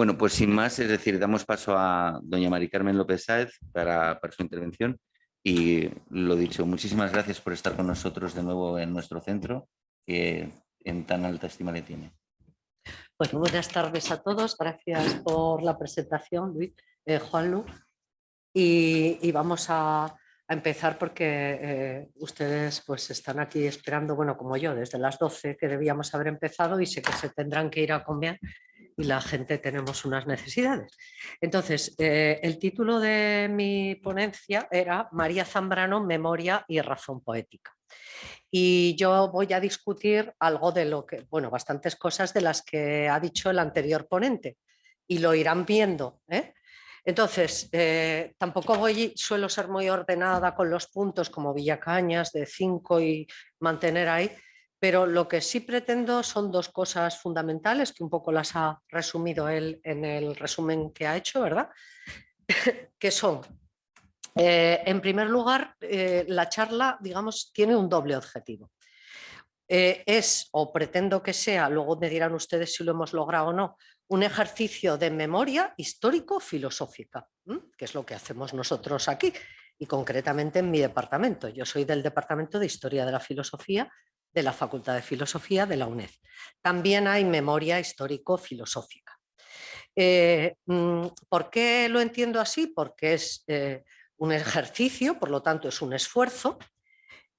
Bueno, pues sin más, es decir, damos paso a doña Mari Carmen López Sáez para su intervención. Y lo dicho, muchísimas gracias por estar con nosotros de nuevo en nuestro centro, que en tan alta estima le tiene. Bueno, buenas tardes a todos. Gracias por la presentación, Luis, Juanlu. Y vamos a empezar porque ustedes pues están aquí esperando, bueno, como yo, desde las 12 que debíamos haber empezado y sé que se tendrán que ir a comer y la gente tenemos unas necesidades. Entonces, el título de mi ponencia era María Zambrano, Memoria y Razón Poética. Y yo voy a discutir algo de lo que, bueno, bastantes cosas de las que ha dicho el anterior ponente y lo irán viendo, ¿eh? Entonces, tampoco suelo ser muy ordenada con los puntos como Villacañas de 5 y mantener ahí, pero lo que sí pretendo son dos cosas fundamentales que un poco las ha resumido él en el resumen que ha hecho, ¿verdad? Que son, en primer lugar, la charla, digamos, tiene un doble objetivo. Es, o pretendo que sea, luego me dirán ustedes si lo hemos logrado o no, un ejercicio de memoria histórico-filosófica, que es lo que hacemos nosotros aquí y concretamente en mi departamento. Yo soy del Departamento de Historia de la Filosofía de la Facultad de Filosofía de la UNED. También hay memoria histórico-filosófica. ¿Por qué lo entiendo así? Porque es un ejercicio, por lo tanto es un esfuerzo,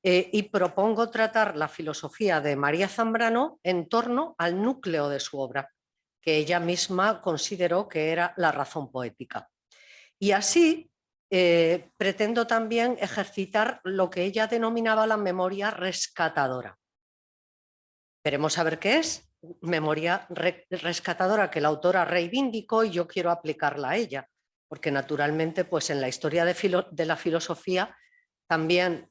y propongo tratar la filosofía de María Zambrano en torno al núcleo de su obra, que ella misma consideró que era la razón poética. Y así pretendo también ejercitar lo que ella denominaba la memoria rescatadora. Veremos a ver qué es. Memoria rescatadora que la autora reivindicó y yo quiero aplicarla a ella, porque naturalmente pues en la historia de la filosofía también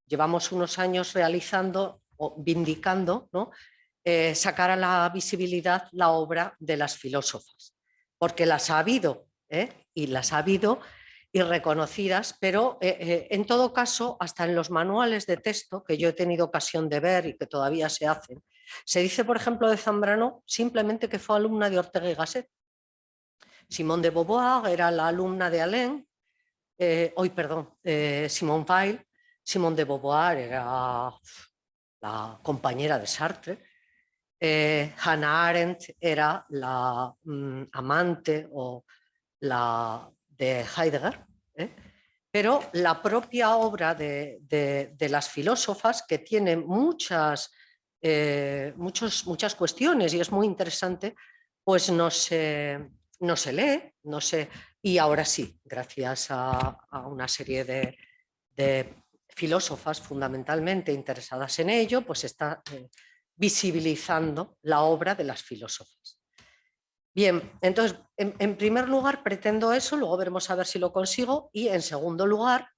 llevamos unos años realizando o vindicando, ¿no? Sacar a la visibilidad la obra de las filósofas, porque las ha habido, y las ha habido y reconocidas, pero en todo caso, hasta en los manuales de texto que yo he tenido ocasión de ver y que todavía se hacen, se dice, por ejemplo, de Zambrano simplemente que fue alumna de Ortega y Gasset. Simone de Beauvoir era la alumna de Alain, Simone Weil. Simone de Beauvoir era la compañera de Sartre. Hannah Arendt era la amante o la de Heidegger, pero la propia obra de las filósofas, que tiene muchas cuestiones y es muy interesante, pues no se lee, no se, y ahora sí, gracias a una serie de filósofas fundamentalmente interesadas en ello, pues está visibilizando la obra de las filósofas. Bien, entonces, en primer lugar pretendo eso, luego veremos a ver si lo consigo, y en segundo lugar,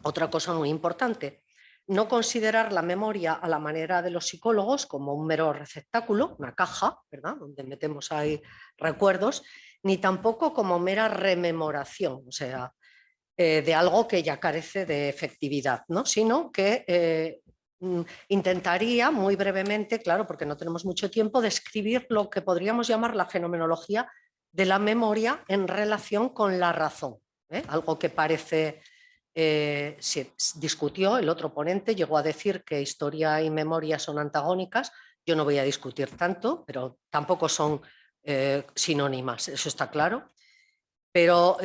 otra cosa muy importante, no considerar la memoria a la manera de los psicólogos como un mero receptáculo, una caja, ¿verdad?, donde metemos ahí recuerdos, ni tampoco como mera rememoración, o sea, de algo que ya carece de efectividad, ¿no?, sino que intentaría muy brevemente, claro, porque no tenemos mucho tiempo, describir lo que podríamos llamar la fenomenología de la memoria en relación con la razón, algo que parece, se discutió, el otro ponente llegó a decir que historia y memoria son antagónicas. Yo no voy a discutir tanto, pero tampoco son sinónimas, eso está claro, pero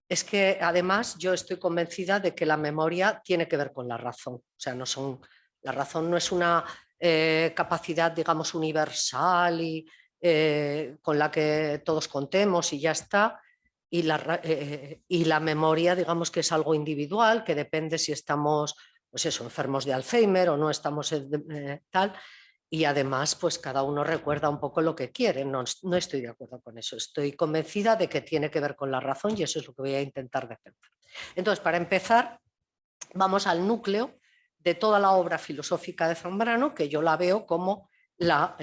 es que además yo estoy convencida de que la memoria tiene que ver con la razón. O sea, la razón no es una capacidad, digamos, universal y con la que todos contemos y ya está. Y la memoria, digamos, que es algo individual, que depende si estamos, pues eso, enfermos de Alzheimer o no estamos tal. Y además, pues cada uno recuerda un poco lo que quiere. No estoy de acuerdo con eso. Estoy convencida de que tiene que ver con la razón y eso es lo que voy a intentar defender. Entonces, para empezar, vamos al núcleo de toda la obra filosófica de Zambrano, que yo la veo como la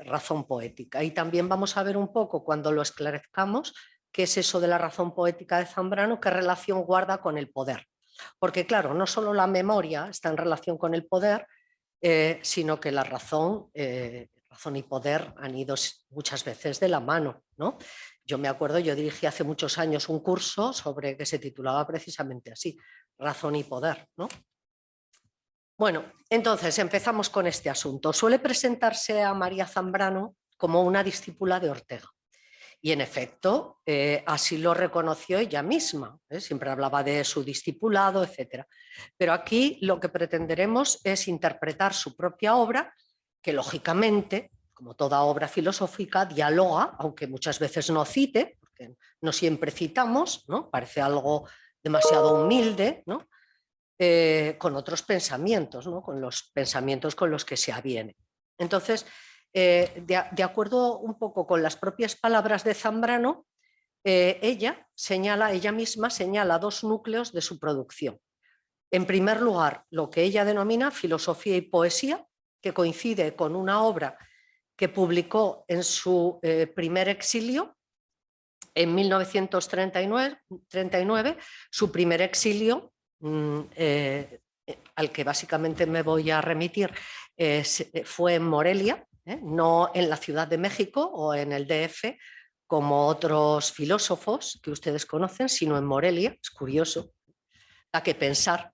razón poética. Y también vamos a ver un poco, cuando lo esclarezcamos, qué es eso de la razón poética de Zambrano, qué relación guarda con el poder. Porque claro, no solo la memoria está en relación con el poder, sino que la razón razón y poder han ido muchas veces de la mano, ¿no? Yo me acuerdo, yo dirigí hace muchos años un curso sobre que se titulaba precisamente así, Razón y Poder, ¿no? Bueno, entonces empezamos con este asunto. Suele presentarse a María Zambrano como una discípula de Ortega. Y en efecto, así lo reconoció ella misma, siempre hablaba de su discipulado, etc. Pero aquí lo que pretenderemos es interpretar su propia obra, que lógicamente, como toda obra filosófica, dialoga, aunque muchas veces no cite, porque no siempre citamos, ¿no? Parece algo demasiado humilde, ¿no? Con otros pensamientos, ¿no? Con los pensamientos con los que se aviene. Entonces, de acuerdo un poco con las propias palabras de Zambrano, ella misma señala dos núcleos de su producción. En primer lugar, lo que ella denomina filosofía y poesía, que coincide con una obra que publicó en su primer exilio, en 1939, su primer exilio, al que básicamente me voy a remitir, fue en Morelia, no en la Ciudad de México o en el DF, como otros filósofos que ustedes conocen, sino en Morelia. Es curioso, da que pensar.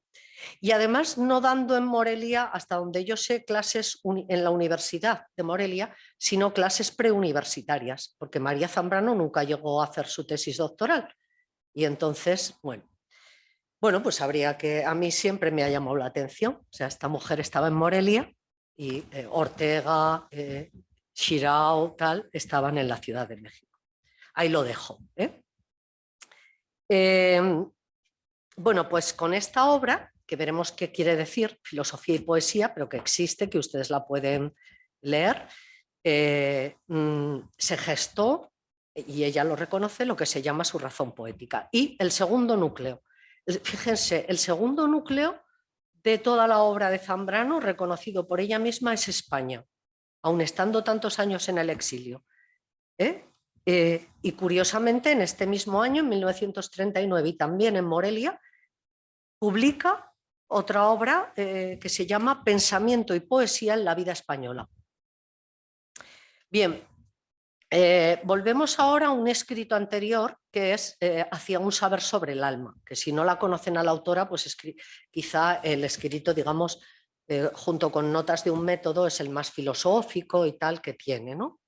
Y además no dando en Morelia, hasta donde yo sé, clases en la Universidad de Morelia, sino clases preuniversitarias, porque María Zambrano nunca llegó a hacer su tesis doctoral. Y entonces, bueno, pues habría que, a mí siempre me ha llamado la atención, o sea, esta mujer estaba en Morelia y Ortega, Xirao, tal, estaban en la Ciudad de México. Ahí lo dejo. Bueno, pues con esta obra, que veremos qué quiere decir, filosofía y poesía, pero que existe, que ustedes la pueden leer, se gestó, y ella lo reconoce, lo que se llama su razón poética. Y el segundo núcleo, fíjense, el segundo núcleo de toda la obra de Zambrano, reconocido por ella misma, es España, aun estando tantos años en el exilio. Y curiosamente, en este mismo año, en 1939, y también en Morelia, publica otra obra que se llama Pensamiento y poesía en la vida española. Bien, volvemos ahora a un escrito anterior que es Hacia un saber sobre el alma, que si no la conocen a la autora, pues quizá el escrito, digamos, junto con Notas de un método, es el más filosófico y tal que tiene, ¿no?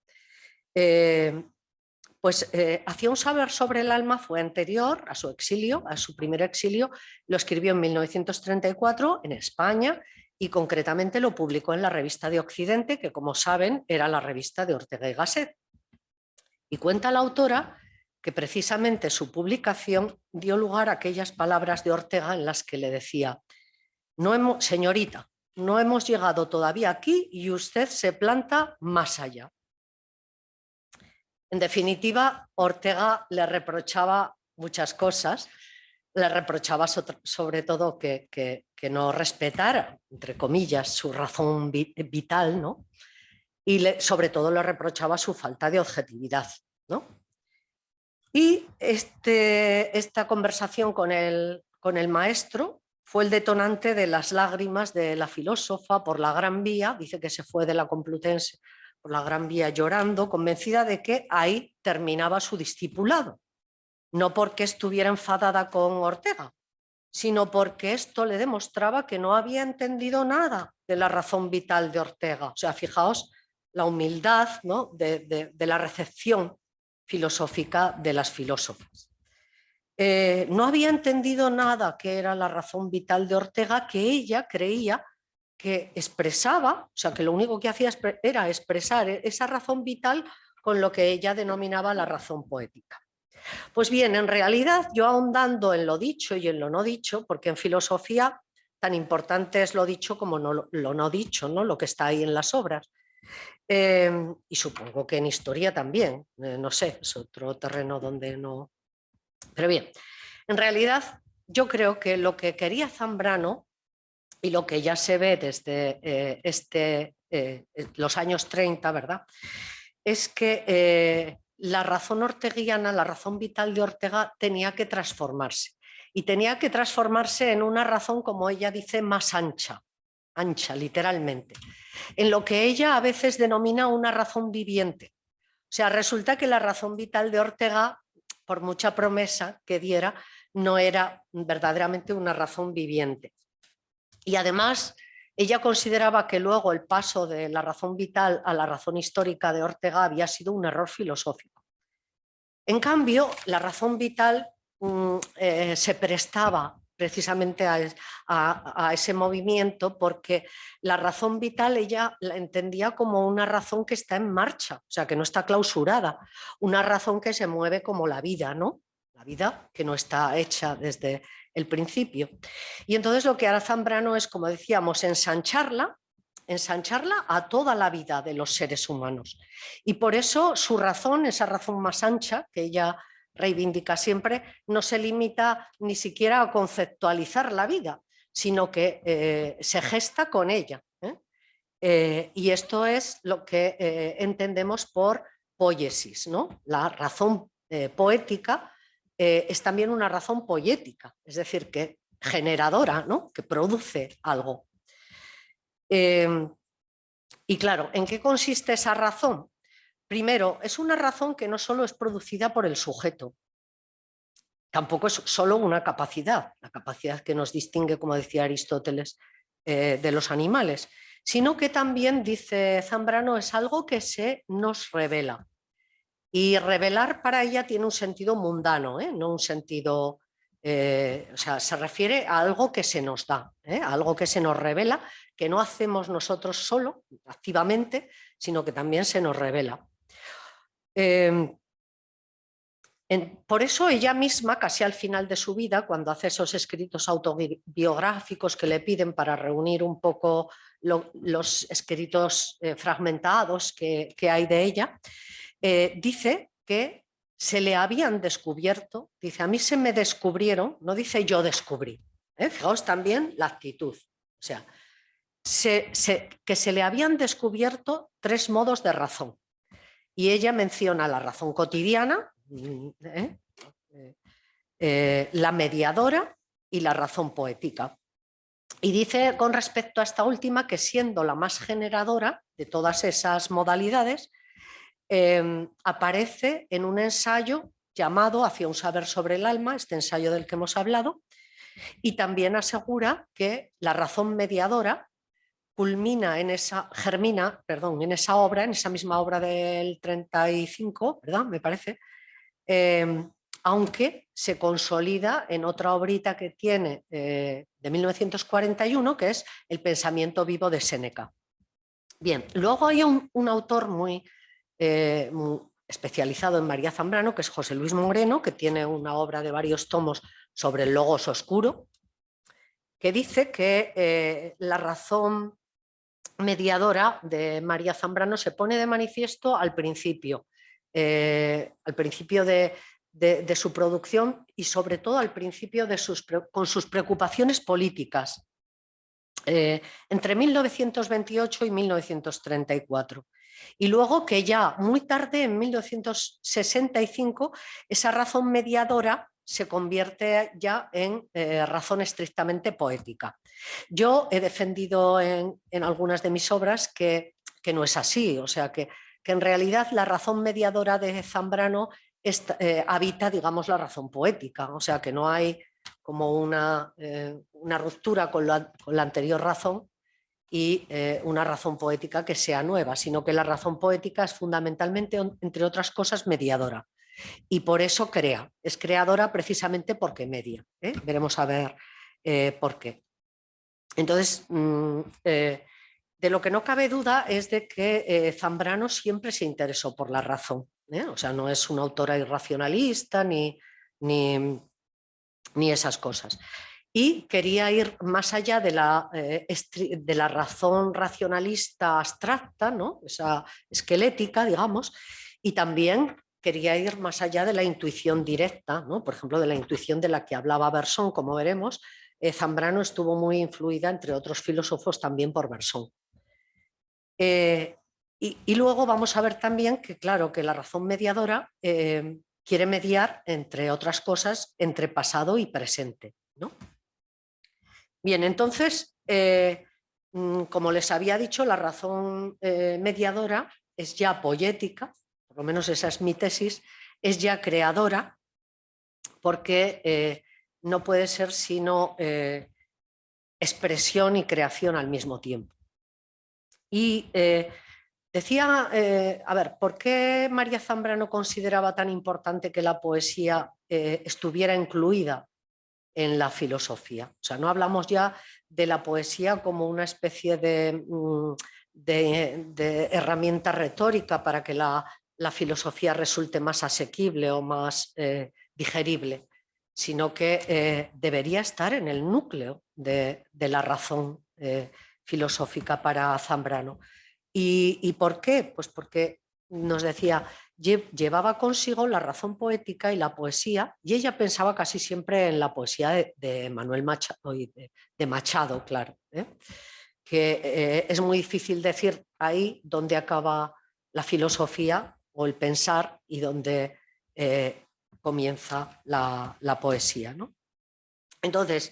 Pues Hacia un saber sobre el alma fue anterior a su exilio, a su primer exilio, lo escribió en 1934 en España y concretamente lo publicó en la Revista de Occidente, que como saben era la revista de Ortega y Gasset. Y cuenta la autora que precisamente su publicación dio lugar a aquellas palabras de Ortega en las que le decía: señorita, no hemos llegado todavía aquí y usted se planta más allá. En definitiva, Ortega le reprochaba muchas cosas, le reprochaba sobre todo que no respetara, entre comillas, su razón vital, ¿no? Y sobre todo le reprochaba su falta de objetividad, ¿no? Y esta conversación con el maestro fue el detonante de las lágrimas de la filósofa por la Gran Vía. Dice que se fue de la Complutense por la Gran Vía llorando, convencida de que ahí terminaba su discipulado. No porque estuviera enfadada con Ortega, sino porque esto le demostraba que no había entendido nada de la razón vital de Ortega. O sea, fijaos la humildad, ¿no? de la recepción filosófica de las filósofas. No había entendido nada que era la razón vital de Ortega, que ella creía que expresaba, o sea, que lo único que hacía era expresar esa razón vital con lo que ella denominaba la razón poética. Pues bien, en realidad, yo ahondando en lo dicho y en lo no dicho, porque en filosofía tan importante es lo dicho como lo no dicho, ¿no? Lo que está ahí en las obras. Y supongo que en historia también, no sé, es otro terreno donde no... Pero bien, en realidad yo creo que lo que quería Zambrano y lo que ya se ve desde los años 30, ¿verdad? Es que la razón orteguiana, la razón vital de Ortega tenía que transformarse y tenía que transformarse en una razón, como ella dice, más ancha, ancha, literalmente, en lo que ella a veces denomina una razón viviente. O sea, resulta que la razón vital de Ortega, por mucha promesa que diera, no era verdaderamente una razón viviente. Y además, ella consideraba que luego el paso de la razón vital a la razón histórica de Ortega había sido un error filosófico. En cambio, la razón vital se prestaba precisamente a ese movimiento porque la razón vital ella la entendía como una razón que está en marcha, o sea, que no está clausurada, una razón que se mueve como la vida, ¿no? La vida que no está hecha desde el principio. Y entonces lo que hará Zambrano es, como decíamos, ensancharla a toda la vida de los seres humanos. Y por eso su razón, esa razón más ancha que ella reivindica siempre, no se limita ni siquiera a conceptualizar la vida, sino que se gesta con ella. Y esto es lo que entendemos por poiesis, ¿no? La razón poética es también una razón poética, es decir, que generadora, ¿no? Que produce algo. Y claro, ¿en qué consiste esa razón? Primero, es una razón que no solo es producida por el sujeto, tampoco es solo una capacidad, la capacidad que nos distingue, como decía Aristóteles, de los animales, sino que también, dice Zambrano, es algo que se nos revela. Y revelar para ella tiene un sentido mundano, no un sentido, o sea, se refiere a algo que se nos da, a algo que se nos revela, que no hacemos nosotros solo, activamente, sino que también se nos revela. Por eso ella misma, casi al final de su vida, cuando hace esos escritos autobiográficos que le piden para reunir un poco los escritos fragmentados que hay de ella, dice que se le habían descubierto, dice, a mí se me descubrieron, no dice yo descubrí, fijaos también la actitud, o sea, que se le habían descubierto 3 modos de razón. Y ella menciona la razón cotidiana, la mediadora y la razón poética. Y dice con respecto a esta última que siendo la más generadora de todas esas modalidades, aparece en un ensayo llamado Hacia un saber sobre el alma, este ensayo del que hemos hablado, y también asegura que la razón mediadora culmina germina, perdón, en esa obra, en esa misma obra del 35, ¿verdad? Me parece, aunque se consolida en otra obrita que tiene de 1941, que es El pensamiento vivo de Séneca. Bien, luego hay un autor muy especializado en María Zambrano, que es José Luis Moreno, que tiene una obra de varios tomos sobre el logos oscuro, que dice que la razón mediadora de María Zambrano se pone de manifiesto al principio de su producción y sobre todo al principio con sus preocupaciones políticas, entre 1928 y 1934. Y luego que ya muy tarde, en 1965, esa razón mediadora se convierte ya en razón estrictamente poética. Yo he defendido en algunas de mis obras que no es así, o sea, que en realidad la razón mediadora de Zambrano habita, digamos, la razón poética, o sea, que no hay como una ruptura con la anterior razón y una razón poética que sea nueva, sino que la razón poética es fundamentalmente, entre otras cosas, mediadora. Y por eso es creadora precisamente porque media. Veremos a ver por qué. Entonces, de lo que no cabe duda es de que Zambrano siempre se interesó por la razón. O sea, no es una autora irracionalista ni esas cosas. Y quería ir más allá de la razón racionalista abstracta, ¿no? Esa esquelética, digamos, y también quería ir más allá de la intuición directa, ¿no? Por ejemplo, de la intuición de la que hablaba Bersón, como veremos. Zambrano estuvo muy influida, entre otros filósofos, también por Bersón. Y luego vamos a ver también que, claro, que la razón mediadora quiere mediar, entre otras cosas, entre pasado y presente, ¿no? Bien, entonces, como les había dicho, la razón mediadora es ya poética, por lo menos esa es mi tesis, es ya creadora, porque no puede ser sino expresión y creación al mismo tiempo. Y decía, a ver, ¿por qué María Zambrano consideraba tan importante que la poesía estuviera incluida en la filosofía? O sea, no hablamos ya de la poesía como una especie de herramienta retórica para que la filosofía resulte más asequible o más digerible, sino que debería estar en el núcleo de la razón filosófica para Zambrano. ¿Y por qué? Pues porque nos decía, llevaba consigo la razón poética y la poesía, y ella pensaba casi siempre en la poesía de Manuel Machado, de Machado, claro, que es muy difícil decir ahí dónde acaba la filosofía o el pensar y dónde comienza la poesía, ¿no? Entonces,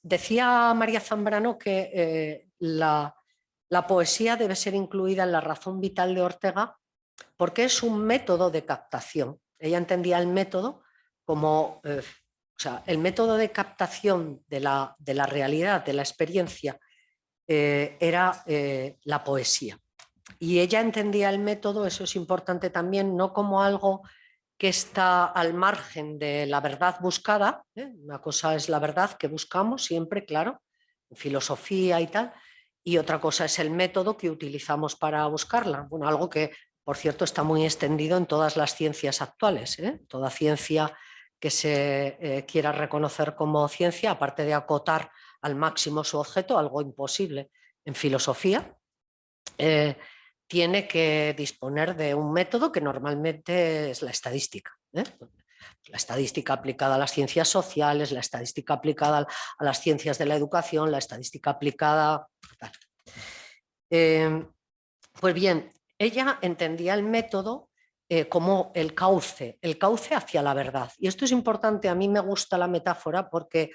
decía María Zambrano que la poesía debe ser incluida en la razón vital de Ortega porque es un método de captación. Ella entendía el método como, o sea, el método de captación de la realidad, de la experiencia, era la poesía. Y ella entendía el método, eso es importante también, no como algo que está al margen de la verdad buscada. Una cosa es la verdad que buscamos siempre, claro, en filosofía y tal, y otra cosa es el método que utilizamos para buscarla. Bueno, algo que, por cierto, está muy extendido en todas las ciencias actuales. Toda ciencia que se quiera reconocer como ciencia, aparte de acotar al máximo su objeto, algo imposible en filosofía, tiene que disponer de un método que normalmente es la estadística. La estadística aplicada a las ciencias sociales, la estadística aplicada a las ciencias de la educación, la estadística aplicada... Pues bien, ella entendía el método como el cauce hacia la verdad. Y esto es importante, a mí me gusta la metáfora porque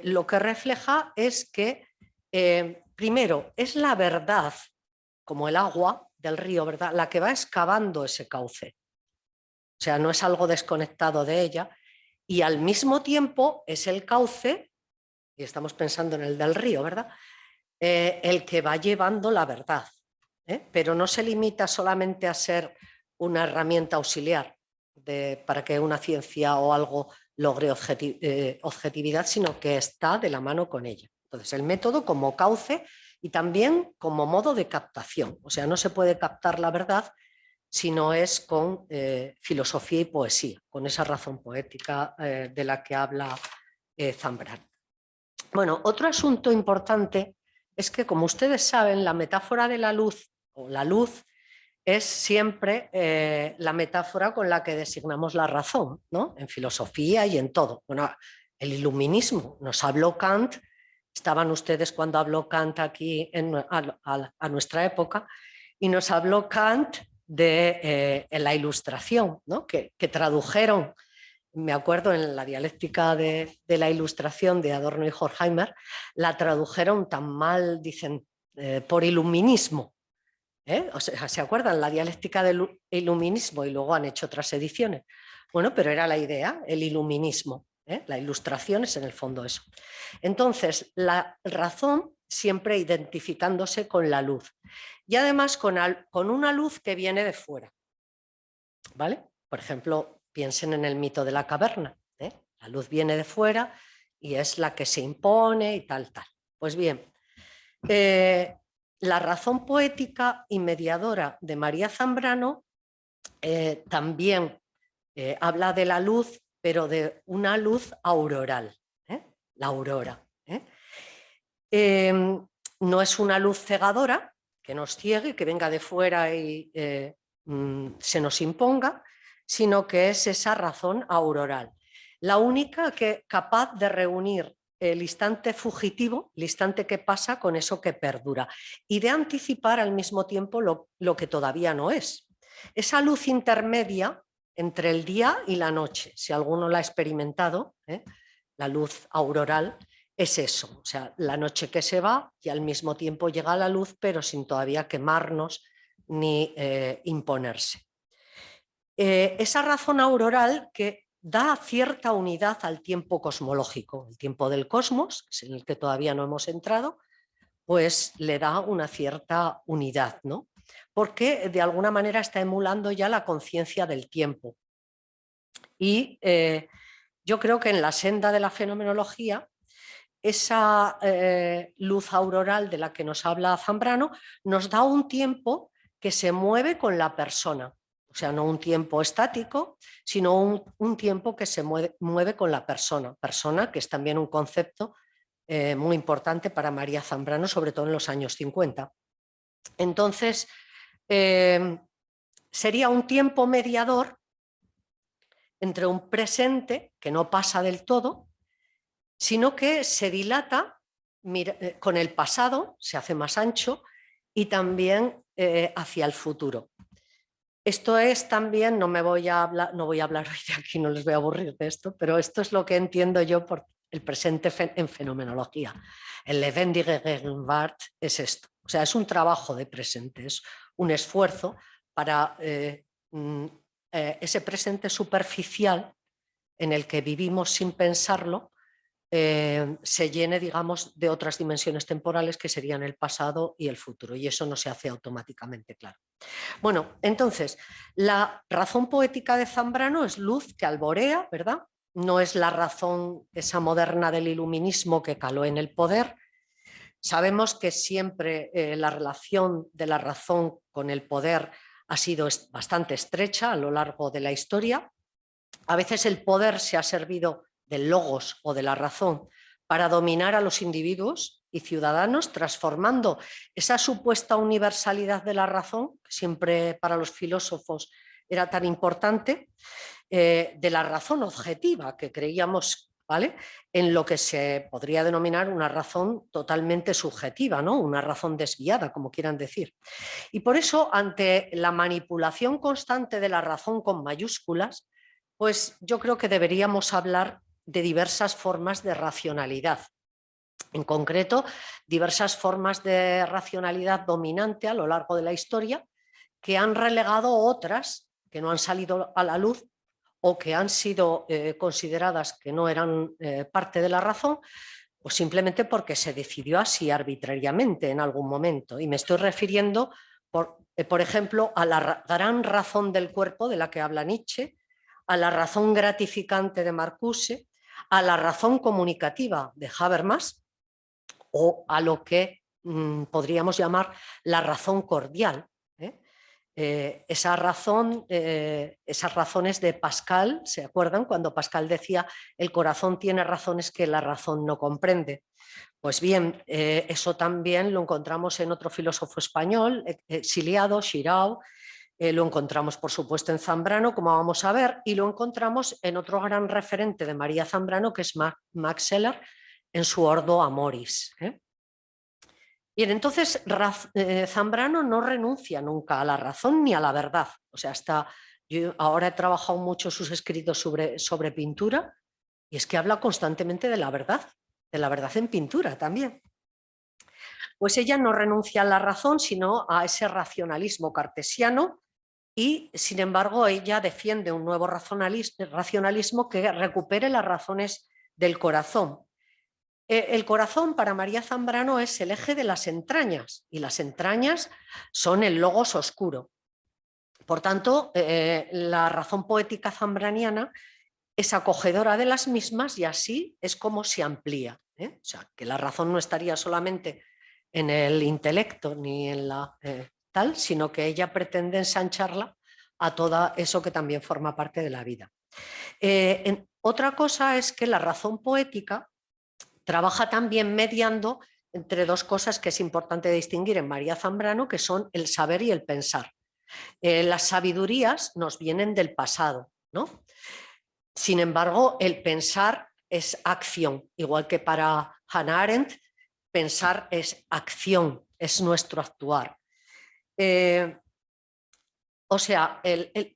lo que refleja es que, primero, es la verdad, como el agua del río, ¿verdad?, la que va excavando ese cauce. O sea, no es algo desconectado de ella. Y al mismo tiempo es el cauce, y estamos pensando en el del río, ¿verdad?, el que va llevando la verdad. Pero no se limita solamente a ser una herramienta auxiliar para que una ciencia o algo logre objetividad, sino que está de la mano con ella. Entonces, el método como cauce y también como modo de captación. O sea, no se puede captar la verdad si no es con filosofía y poesía, con esa razón poética de la que habla Zambrano. Bueno, otro asunto importante es que, como ustedes saben, la metáfora de la luz o la luz es siempre la metáfora con la que designamos la razón, ¿no?, en filosofía y en todo. Bueno, el iluminismo, nos habló Kant, estaban ustedes cuando habló Kant aquí a nuestra época, y nos habló Kant de la Ilustración, ¿no?, que tradujeron. Me acuerdo en la dialéctica de la Ilustración de Adorno y Horkheimer, la tradujeron tan mal, dicen, por iluminismo. O sea, ¿se acuerdan? La dialéctica del iluminismo, y luego han hecho otras ediciones. Bueno, pero era la idea, el iluminismo. La Ilustración es en el fondo eso. Entonces, la razón siempre identificándose con la luz. Y además con una luz que viene de fuera. ¿Vale? Por ejemplo, piensen en el mito de la caverna. La luz viene de fuera y es la que se impone y tal, tal. Pues bien, la razón poética y mediadora de María Zambrano también habla de la luz, pero de una luz auroral, la aurora. No es una luz cegadora que nos ciegue, que venga de fuera y se nos imponga, sino que es esa razón auroral, la única que capaz de reunir el instante fugitivo, el instante que pasa, con eso que perdura, y de anticipar al mismo tiempo lo que todavía no es. Esa luz intermedia entre el día y la noche, si alguno la ha experimentado, la luz auroral, es eso, o sea, la noche que se va y al mismo tiempo llega la luz, pero sin todavía quemarnos ni imponerse. Esa razón auroral que da cierta unidad al tiempo cosmológico, el tiempo del cosmos, en el que todavía no hemos entrado, pues le da una cierta unidad, ¿no? Porque de alguna manera está emulando ya la conciencia del tiempo. Y yo creo que en la senda de la fenomenología, esa luz auroral de la que nos habla Zambrano nos da un tiempo que se mueve con la persona. O sea, no un tiempo estático, sino un tiempo que se mueve con la persona. Persona, que es también un concepto muy importante para María Zambrano, sobre todo en los años 50. Entonces, sería un tiempo mediador entre un presente que no pasa del todo, sino que se dilata con el pasado, se hace más ancho, y también hacia el futuro. Esto es también, no voy a hablar hoy de aquí, no les voy a aburrir de esto, pero esto es lo que entiendo yo por el presente en fenomenología. El lebendige Gegenwart es esto, o sea, es un trabajo de presente, es un esfuerzo para ese presente superficial en el que vivimos sin pensarlo, se llene, digamos, de otras dimensiones temporales que serían el pasado y el futuro, y eso no se hace automáticamente, claro. Bueno, entonces, la razón poética de Zambrano es luz que alborea, ¿verdad? No es la razón esa moderna del iluminismo que caló en el poder. Sabemos que siempre la relación de la razón con el poder ha sido bastante estrecha a lo largo de la historia. A veces el poder se ha servido del logos o de la razón para dominar a los individuos y ciudadanos, transformando esa supuesta universalidad de la razón, que siempre para los filósofos era tan importante, de la razón objetiva, que creíamos, ¿vale?, en lo que se podría denominar una razón totalmente subjetiva, ¿no?, una razón desviada, como quieran decir. Y por eso, ante la manipulación constante de la razón con mayúsculas, pues yo creo que deberíamos hablar de diversas formas de racionalidad. En concreto, diversas formas de racionalidad dominante a lo largo de la historia que han relegado otras que no han salido a la luz o que han sido consideradas que no eran parte de la razón, pues simplemente porque se decidió así arbitrariamente en algún momento. Y me estoy refiriendo, por ejemplo, a la gran razón del cuerpo de la que habla Nietzsche, a la razón gratificante de Marcuse, a la razón comunicativa de Habermas o a lo que podríamos llamar la razón cordial. Esas razones de Pascal, ¿se acuerdan? Cuando Pascal decía el corazón tiene razones que la razón no comprende. Pues bien, eso también lo encontramos en otro filósofo español, exiliado, Xirau, lo encontramos por supuesto en Zambrano, como vamos a ver, y lo encontramos en otro gran referente de María Zambrano, que es Max Scheler, en su Ordo Amoris. Bien, entonces Zambrano no renuncia nunca a la razón ni a la verdad. O sea, yo ahora he trabajado mucho sus escritos sobre pintura y es que habla constantemente de la verdad en pintura también. Pues ella no renuncia a la razón, sino a ese racionalismo cartesiano y, sin embargo, ella defiende un nuevo racionalismo que recupere las razones del corazón. El corazón para María Zambrano es el eje de las entrañas y las entrañas son el logos oscuro. Por tanto, la razón poética zambraniana es acogedora de las mismas y así es como se amplía. O sea, que la razón no estaría solamente en el intelecto ni en la tal, sino que ella pretende ensancharla a todo eso que también forma parte de la vida. Otra cosa es que la razón poética trabaja también mediando entre dos cosas que es importante distinguir en María Zambrano, que son el saber y el pensar. Las sabidurías nos vienen del pasado, ¿no? Sin embargo, el pensar es acción, igual que para Hannah Arendt, pensar es acción, es nuestro actuar. O sea,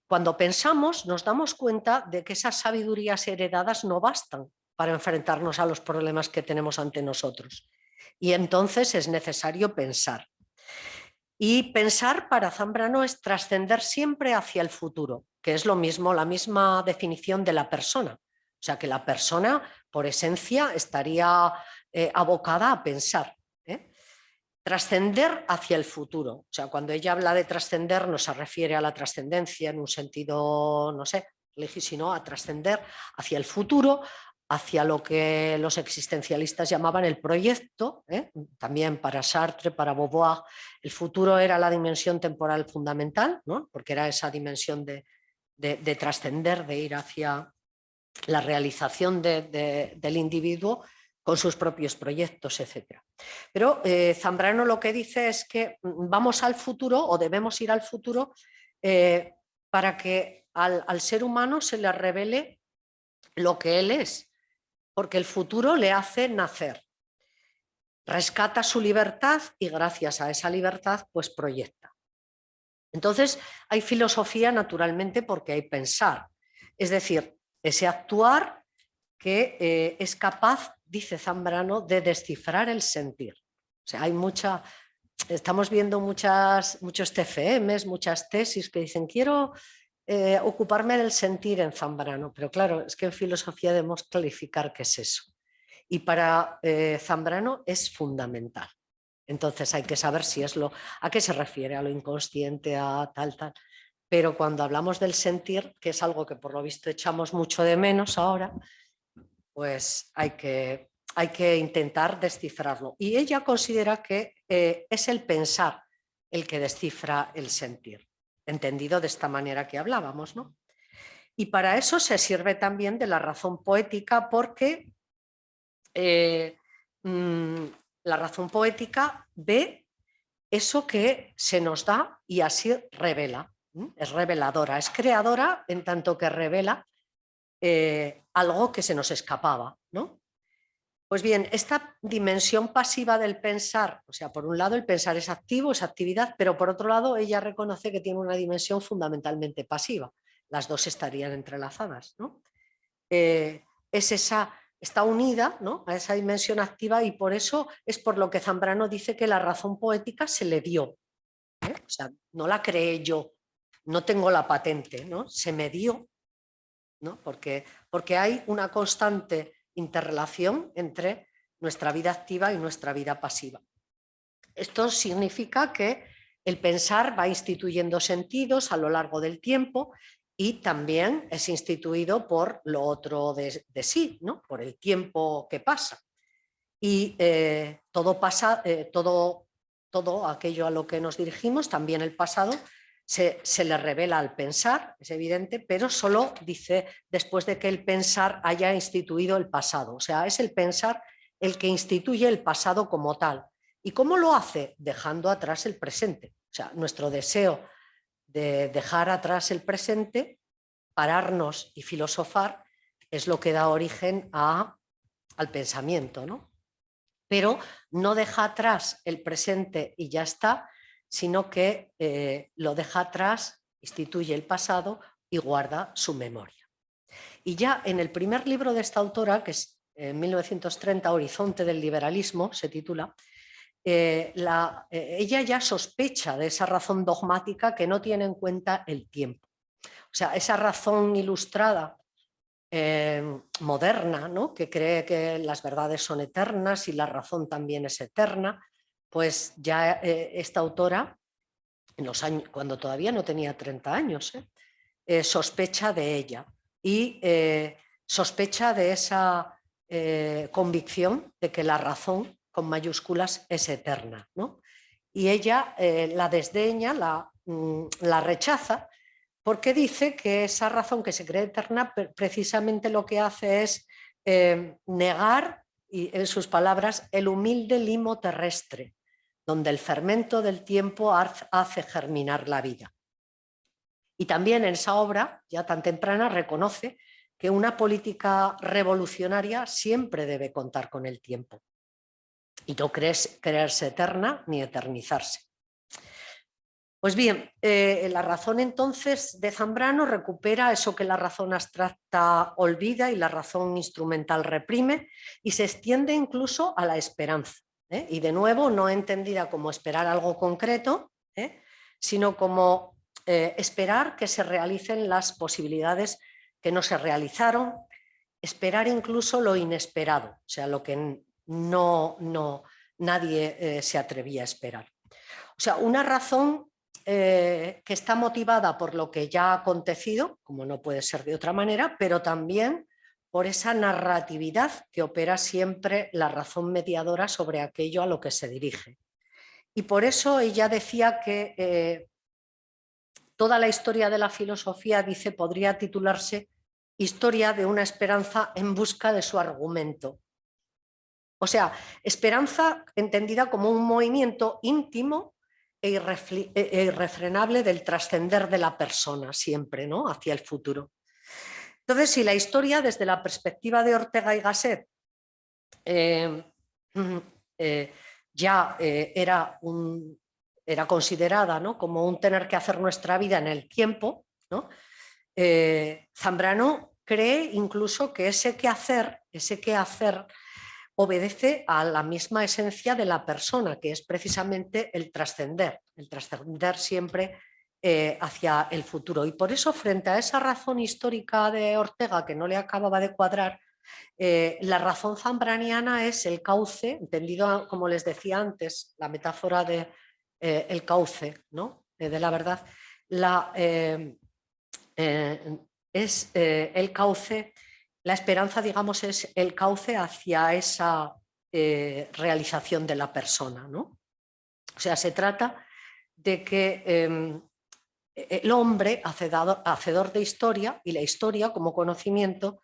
cuando pensamos nos damos cuenta de que esas sabidurías heredadas no bastan, para enfrentarnos a los problemas que tenemos ante nosotros. Y entonces es necesario pensar. Y pensar para Zambrano es trascender siempre hacia el futuro, que es lo mismo, la misma definición de la persona. O sea, que la persona, por esencia, estaría abocada a pensar. Trascender hacia el futuro. O sea, cuando ella habla de trascender, no se refiere a la trascendencia en un sentido, no sé, sino a trascender hacia el futuro, hacia lo que los existencialistas llamaban el proyecto, también para Sartre, para Beauvoir, el futuro era la dimensión temporal fundamental, ¿no? Porque era esa dimensión de trascender, de ir hacia la realización del individuo con sus propios proyectos, etc. Pero Zambrano lo que dice es que vamos al futuro o debemos ir al futuro para que al ser humano se le revele lo que él es, porque el futuro le hace nacer, rescata su libertad y gracias a esa libertad pues proyecta. Entonces hay filosofía naturalmente porque hay pensar, es decir, ese actuar que es capaz, dice Zambrano, de descifrar el sentir. O sea, estamos viendo muchos TFMs, muchas tesis que dicen quiero ocuparme del sentir en Zambrano, pero claro, es que en filosofía debemos clarificar qué es eso. Y para Zambrano es fundamental. Entonces hay que saber si a qué se refiere, a lo inconsciente, a tal. Pero cuando hablamos del sentir, que es algo que por lo visto echamos mucho de menos ahora, pues hay que intentar descifrarlo. Y ella considera que es el pensar el que descifra el sentir, entendido de esta manera que hablábamos, ¿no? Y para eso se sirve también de la razón poética porque la razón poética ve eso que se nos da y así revela. Es reveladora, es creadora en tanto que revela algo que se nos escapaba, ¿no? Pues bien, esta dimensión pasiva del pensar, o sea, por un lado el pensar es activo, es actividad, pero por otro lado ella reconoce que tiene una dimensión fundamentalmente pasiva. Las dos estarían entrelazadas, ¿no? Está unida, ¿no?, a esa dimensión activa y por eso es por lo que Zambrano dice que la razón poética se le dio. O sea, no la creé yo, no tengo la patente, ¿no? Se me dio, ¿no? Porque hay una constante interrelación entre nuestra vida activa y nuestra vida pasiva. Esto significa que el pensar va instituyendo sentidos a lo largo del tiempo y también es instituido por lo otro de sí, ¿no? Por el tiempo que pasa. Y todo pasa, todo aquello a lo que nos dirigimos, también el pasado, se le revela al pensar, es evidente, pero solo dice después de que el pensar haya instituido el pasado. O sea, es el pensar el que instituye el pasado como tal. ¿Y cómo lo hace? Dejando atrás el presente. O sea, nuestro deseo de dejar atrás el presente, pararnos y filosofar, es lo que da origen al pensamiento, ¿no? Pero no deja atrás el presente y ya está, sino que lo deja atrás, instituye el pasado y guarda su memoria. Y ya en el primer libro de esta autora, que es en 1930, Horizonte del liberalismo, se titula, ella ya sospecha de esa razón dogmática que no tiene en cuenta el tiempo. O sea, esa razón ilustrada moderna, ¿no?, que cree que las verdades son eternas y la razón también es eterna, pues ya esta autora, en los años, cuando todavía no tenía 30 años, sospecha de ella y sospecha de esa convicción de que la razón con mayúsculas es eterna, ¿no? Y ella la desdeña, la rechaza, porque dice que esa razón que se cree eterna precisamente lo que hace es negar, y en sus palabras, el humilde limo terrestre, donde el fermento del tiempo hace germinar la vida. Y también en esa obra, ya tan temprana, reconoce que una política revolucionaria siempre debe contar con el tiempo y no creerse eterna ni eternizarse. Pues bien, la razón entonces de Zambrano recupera eso que la razón abstracta olvida y la razón instrumental reprime y se extiende incluso a la esperanza. Y de nuevo, no entendida como esperar algo concreto, sino como esperar que se realicen las posibilidades que no se realizaron, esperar incluso lo inesperado, o sea, lo que nadie se atrevía a esperar. O sea, una razón que está motivada por lo que ya ha acontecido, como no puede ser de otra manera, pero también por esa narratividad que opera siempre la razón mediadora sobre aquello a lo que se dirige. Y por eso ella decía que toda la historia de la filosofía, dice, podría titularse Historia de una esperanza en busca de su argumento. O sea, esperanza entendida como un movimiento íntimo e irrefrenable del trascender de la persona siempre, ¿no? Hacia el futuro. Entonces, si la historia desde la perspectiva de Ortega y Gasset era considerada, ¿no?, como un tener que hacer nuestra vida en el tiempo, ¿no? Zambrano cree incluso que ese quehacer obedece a la misma esencia de la persona, que es precisamente el trascender siempre hacia el futuro. Y por eso, frente a esa razón histórica de Ortega que no le acababa de cuadrar, la razón zambraniana es el cauce, entendido como les decía antes, la metáfora de el cauce, ¿no?, de la verdad, es el cauce. La esperanza, digamos, es el cauce hacia esa realización de la persona, ¿no? O sea, se trata de que el hombre, hacedor de historia, y la historia como conocimiento,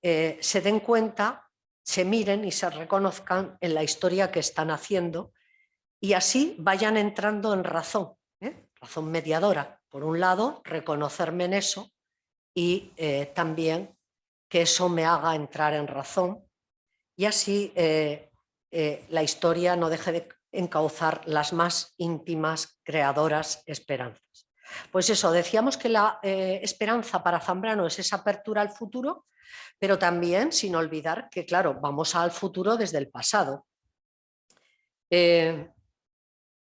se den cuenta, se miren y se reconozcan en la historia que están haciendo y así vayan entrando en razón, razón mediadora. Por un lado, reconocerme en eso y también que eso me haga entrar en razón y así la historia no deje de encauzar las más íntimas, creadoras esperanzas. Pues eso, decíamos que la esperanza para Zambrano es esa apertura al futuro, pero también sin olvidar que, claro, vamos al futuro desde el pasado.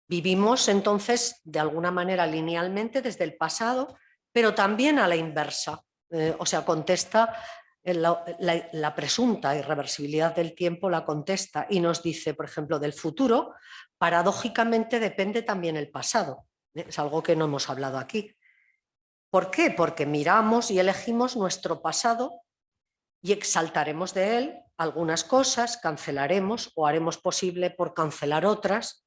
Vivimos entonces de alguna manera linealmente desde el pasado, pero también a la inversa. O sea, contesta la presunta irreversibilidad del tiempo, la contesta y nos dice, por ejemplo, del futuro, paradójicamente depende también el pasado. Es algo que no hemos hablado aquí. ¿Por qué? Porque miramos y elegimos nuestro pasado y exaltaremos de él algunas cosas, cancelaremos o haremos posible por cancelar otras,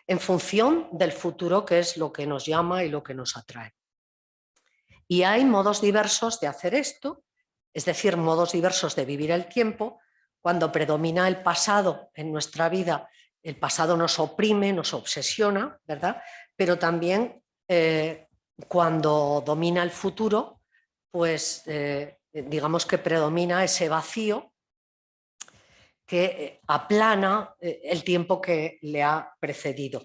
en función del futuro, que es lo que nos llama y lo que nos atrae. Y hay modos diversos de hacer esto, es decir, modos diversos de vivir el tiempo. Cuando predomina el pasado en nuestra vida, el pasado nos oprime, nos obsesiona, ¿verdad? Pero también cuando domina el futuro, pues digamos que predomina ese vacío que aplana el tiempo que le ha precedido.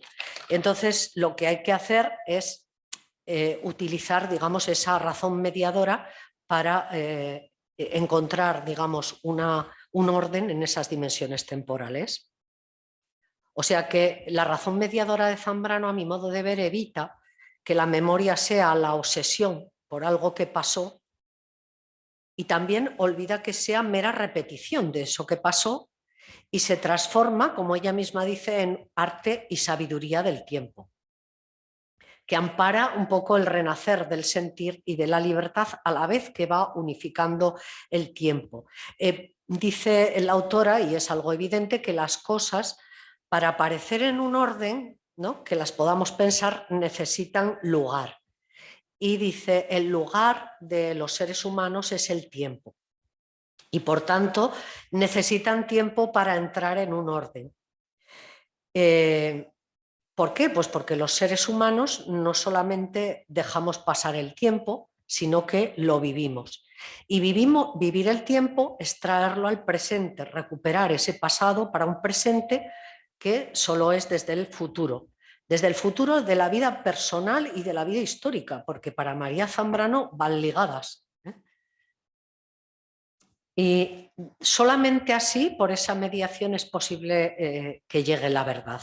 Entonces, lo que hay que hacer es utilizar, digamos, esa razón mediadora para encontrar, digamos, un orden en esas dimensiones temporales. O sea que la razón mediadora de Zambrano, a mi modo de ver, evita que la memoria sea la obsesión por algo que pasó y también olvida que sea mera repetición de eso que pasó y se transforma, como ella misma dice, en arte y sabiduría del tiempo, que ampara un poco el renacer del sentir y de la libertad a la vez que va unificando el tiempo. Dice la autora, y es algo evidente, que las cosas, para aparecer en un orden, ¿no?, que las podamos pensar, necesitan lugar. Y dice, el lugar de los seres humanos es el tiempo. Y por tanto necesitan tiempo para entrar en un orden. ¿Por qué? Pues porque los seres humanos no solamente dejamos pasar el tiempo, sino que lo vivimos. Y vivir el tiempo es traerlo al presente, recuperar ese pasado para un presente que solo es desde el futuro. desde el futuro de la vida personal y de la vida histórica, porque para María Zambrano van ligadas. Y solamente así, por esa mediación, es posible que llegue la verdad.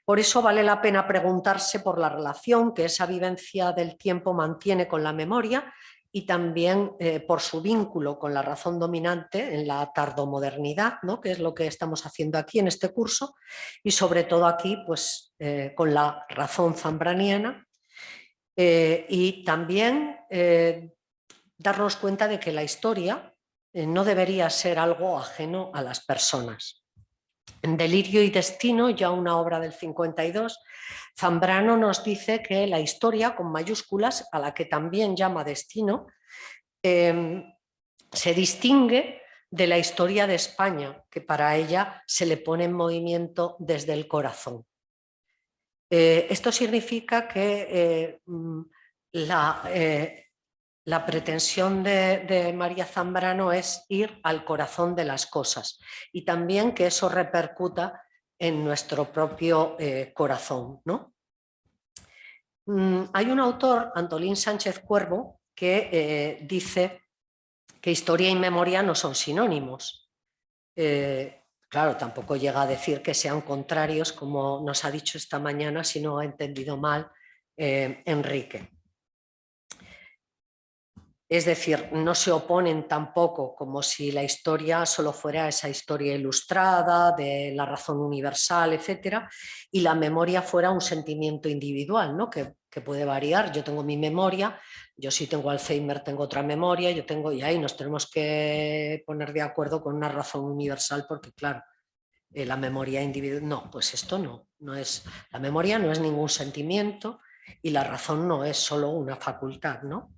Por eso vale la pena preguntarse por la relación que esa vivencia del tiempo mantiene con la memoria y también por su vínculo con la razón dominante en la tardomodernidad, ¿no? Que es lo que estamos haciendo aquí en este curso, y sobre todo aquí pues, con la razón zambraniana, y también darnos cuenta de que la historia no debería ser algo ajeno a las personas. En Delirio y Destino, ya una obra del 52, Zambrano nos dice que la historia, con mayúsculas, a la que también llama destino, se distingue de la historia de España, que para ella se le pone en movimiento desde el corazón. Esto significa que la pretensión de María Zambrano es ir al corazón de las cosas y también que eso repercuta en nuestro propio corazón, ¿no? Hay un autor, Antolín Sánchez Cuervo, que dice que historia y memoria no son sinónimos. Claro, tampoco llega a decir que sean contrarios, como nos ha dicho esta mañana, si no ha entendido mal Enrique. Es decir, no se oponen tampoco, como si la historia solo fuera esa historia ilustrada de la razón universal, etcétera, y la memoria fuera un sentimiento individual, ¿no? que puede variar. Yo tengo mi memoria, yo sí tengo Alzheimer, tengo otra memoria, yo tengo, y ahí nos tenemos que poner de acuerdo con una razón universal, porque claro, la memoria individual, no, pues esto no es, la memoria no es ningún sentimiento y la razón no es solo una facultad, ¿no?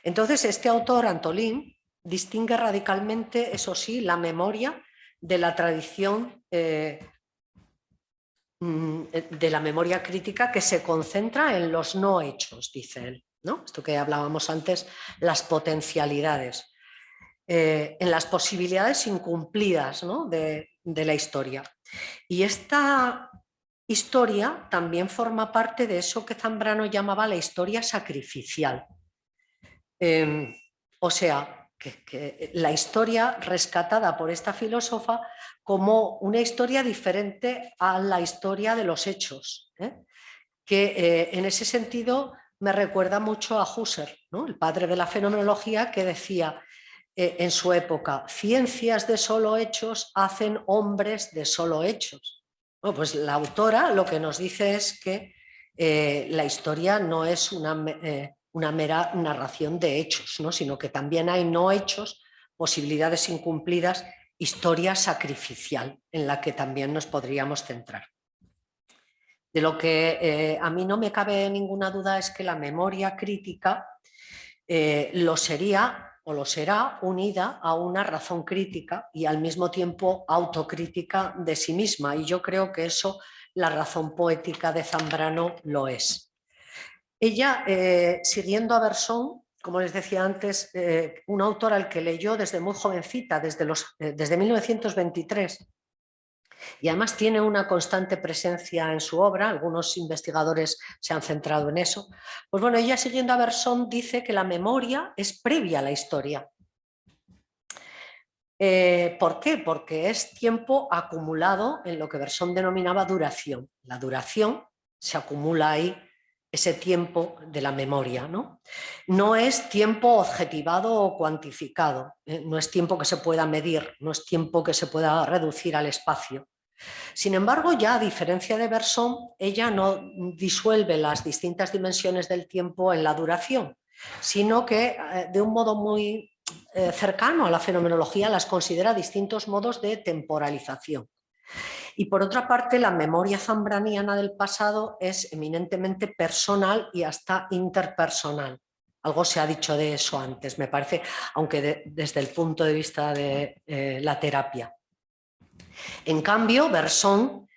Entonces, este autor, Antolín, distingue radicalmente, eso sí, la memoria de la tradición de la memoria crítica, que se concentra en los no hechos, dice él, ¿no? Esto que hablábamos antes, las potencialidades, en las posibilidades incumplidas, ¿no? de la historia. Y esta historia también forma parte de eso que Zambrano llamaba la historia sacrificial. O sea, que la historia rescatada por esta filósofa como una historia diferente a la historia de los hechos, que en ese sentido me recuerda mucho a Husserl, ¿no? El padre de la fenomenología, que decía en su época: ciencias de solo hechos hacen hombres de solo hechos. Bueno, pues la autora lo que nos dice es que la historia no es una mera narración de hechos, ¿no? Sino que también hay no hechos, posibilidades incumplidas, historia sacrificial en la que también nos podríamos centrar. De lo que a mí no me cabe ninguna duda es que la memoria crítica lo sería o lo será unida a una razón crítica y al mismo tiempo autocrítica de sí misma. Y yo creo que eso, la razón poética de Zambrano lo es. Ella, siguiendo a Bersón, como les decía antes, un autor al que leyó desde muy jovencita, desde 1923, y además tiene una constante presencia en su obra, algunos investigadores se han centrado en eso. Pues bueno, ella, siguiendo a Bersón, dice que la memoria es previa a la historia. ¿Por qué? Porque es tiempo acumulado en lo que Bersón denominaba duración. La duración se acumula ahí, ese tiempo de la memoria, ¿no? No es tiempo objetivado o cuantificado, no es tiempo que se pueda medir, no es tiempo que se pueda reducir al espacio. Sin embargo, ya a diferencia de Bersón, ella no disuelve las distintas dimensiones del tiempo en la duración, sino que de un modo muy cercano a la fenomenología las considera distintos modos de temporalización. Y por otra parte, la memoria zambraniana del pasado es eminentemente personal y hasta interpersonal. Algo se ha dicho de eso antes, me parece, aunque desde el punto de vista de la terapia. En cambio, Bersón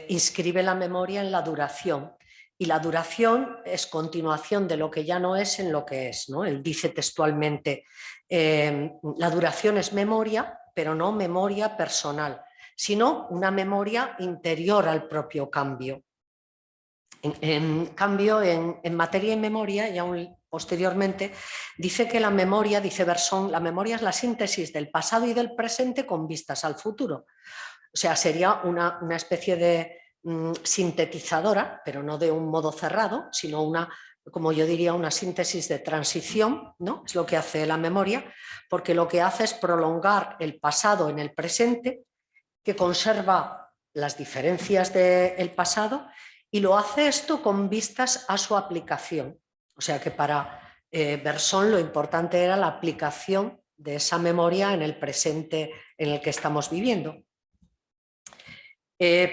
inscribe la memoria en la duración, y la duración es continuación de lo que ya no es en lo que es, ¿no? Él dice textualmente, la duración es memoria, pero no memoria personal, sino una memoria interior al propio cambio. En cambio, en Materia y Memoria, y aún posteriormente, dice que la memoria, dice Bersón, la memoria es la síntesis del pasado y del presente con vistas al futuro. O sea, sería una especie de sintetizadora, pero no de un modo cerrado, sino una, como yo diría, una síntesis de transición, ¿no? Es lo que hace la memoria, porque lo que hace es prolongar el pasado en el presente, que conserva las diferencias del pasado y lo hace esto con vistas a su aplicación. O sea que para Bersón lo importante era la aplicación de esa memoria en el presente en el que estamos viviendo.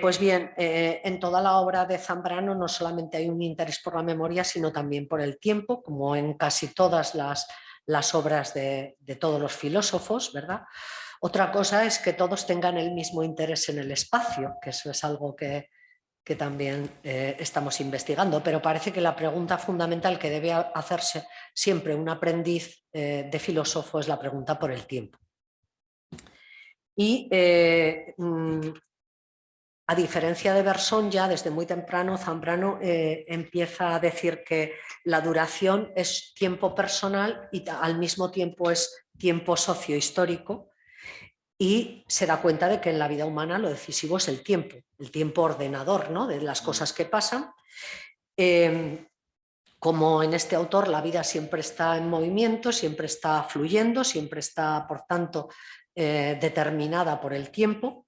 Pues bien, en toda la obra de Zambrano no solamente hay un interés por la memoria, sino también por el tiempo, como en casi todas las obras de todos los filósofos, ¿verdad? Otra cosa es que todos tengan el mismo interés en el espacio, que eso es algo que también estamos investigando, pero parece que la pregunta fundamental que debe hacerse siempre un aprendiz de filósofo es la pregunta por el tiempo. Y a diferencia de Bersón, ya desde muy temprano Zambrano empieza a decir que la duración es tiempo personal y al mismo tiempo es tiempo sociohistórico, y se da cuenta de que en la vida humana lo decisivo es el tiempo ordenador, ¿no? De las cosas que pasan. Como en este autor la vida siempre está en movimiento, siempre está fluyendo, siempre está, por tanto, determinada por el tiempo.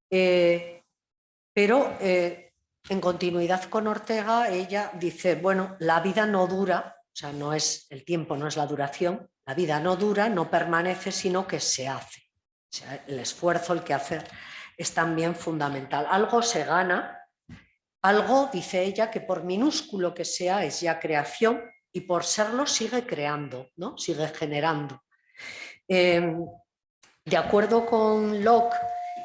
Pero en continuidad con Ortega, ella dice, bueno, la vida no dura, o sea, no es el tiempo, no es la duración, la vida no dura, no permanece, sino que se hace. O sea, el esfuerzo, el quehacer es también fundamental. Algo se gana, algo, dice ella, que por minúsculo que sea es ya creación y por serlo sigue creando, ¿no? Sigue generando. De acuerdo con Locke,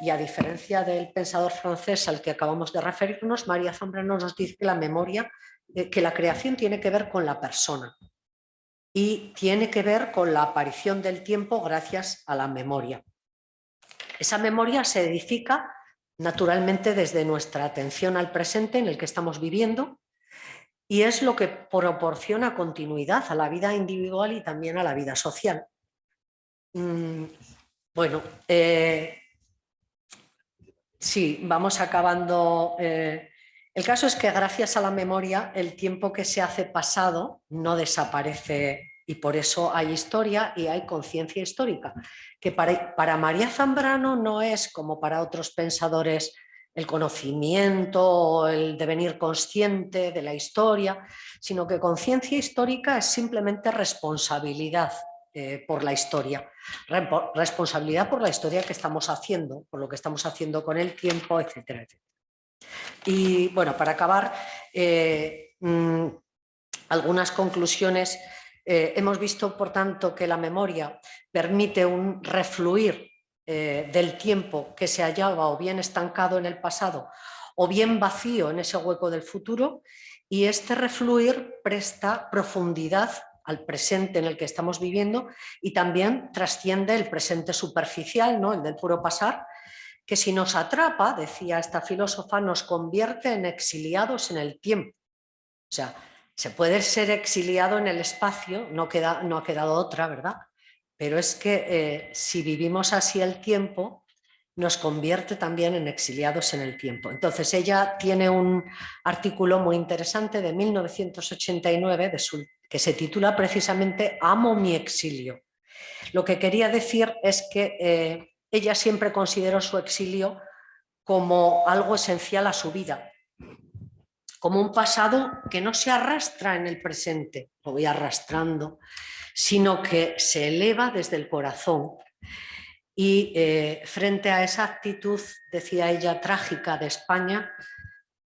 y a diferencia del pensador francés al que acabamos de referirnos, María Zambrano nos dice que la memoria, que la creación tiene que ver con la persona y tiene que ver con la aparición del tiempo gracias a la memoria. Esa memoria se edifica naturalmente desde nuestra atención al presente en el que estamos viviendo y es lo que proporciona continuidad a la vida individual y también a la vida social. Bueno, sí, vamos acabando. El caso es que gracias a la memoria el tiempo que se hace pasado no desaparece y por eso hay historia y hay conciencia histórica, que para María Zambrano no es como para otros pensadores el conocimiento o el devenir consciente de la historia, sino que conciencia histórica es simplemente responsabilidad por la historia, responsabilidad por la historia que estamos haciendo, por lo que estamos haciendo con el tiempo, etcétera, etcétera. Y bueno, para acabar, algunas conclusiones. Hemos visto, por tanto, que la memoria permite un refluir del tiempo que se hallaba o bien estancado en el pasado o bien vacío en ese hueco del futuro, y este refluir presta profundidad al presente en el que estamos viviendo y también trasciende el presente superficial, ¿no? El del puro pasar, que si nos atrapa, decía esta filósofa, nos convierte en exiliados en el tiempo. O sea, se puede ser exiliado en el espacio, no ha quedado otra, ¿verdad? Pero es que si vivimos así el tiempo, nos convierte también en exiliados en el tiempo. Entonces ella tiene un artículo muy interesante de 1989 que se titula precisamente Amo mi exilio. Lo que quería decir es que ella siempre consideró su exilio como algo esencial a su vida, como un pasado que no se arrastra en el presente, lo voy arrastrando, sino que se eleva desde el corazón. Y frente a esa actitud, decía ella, trágica de España,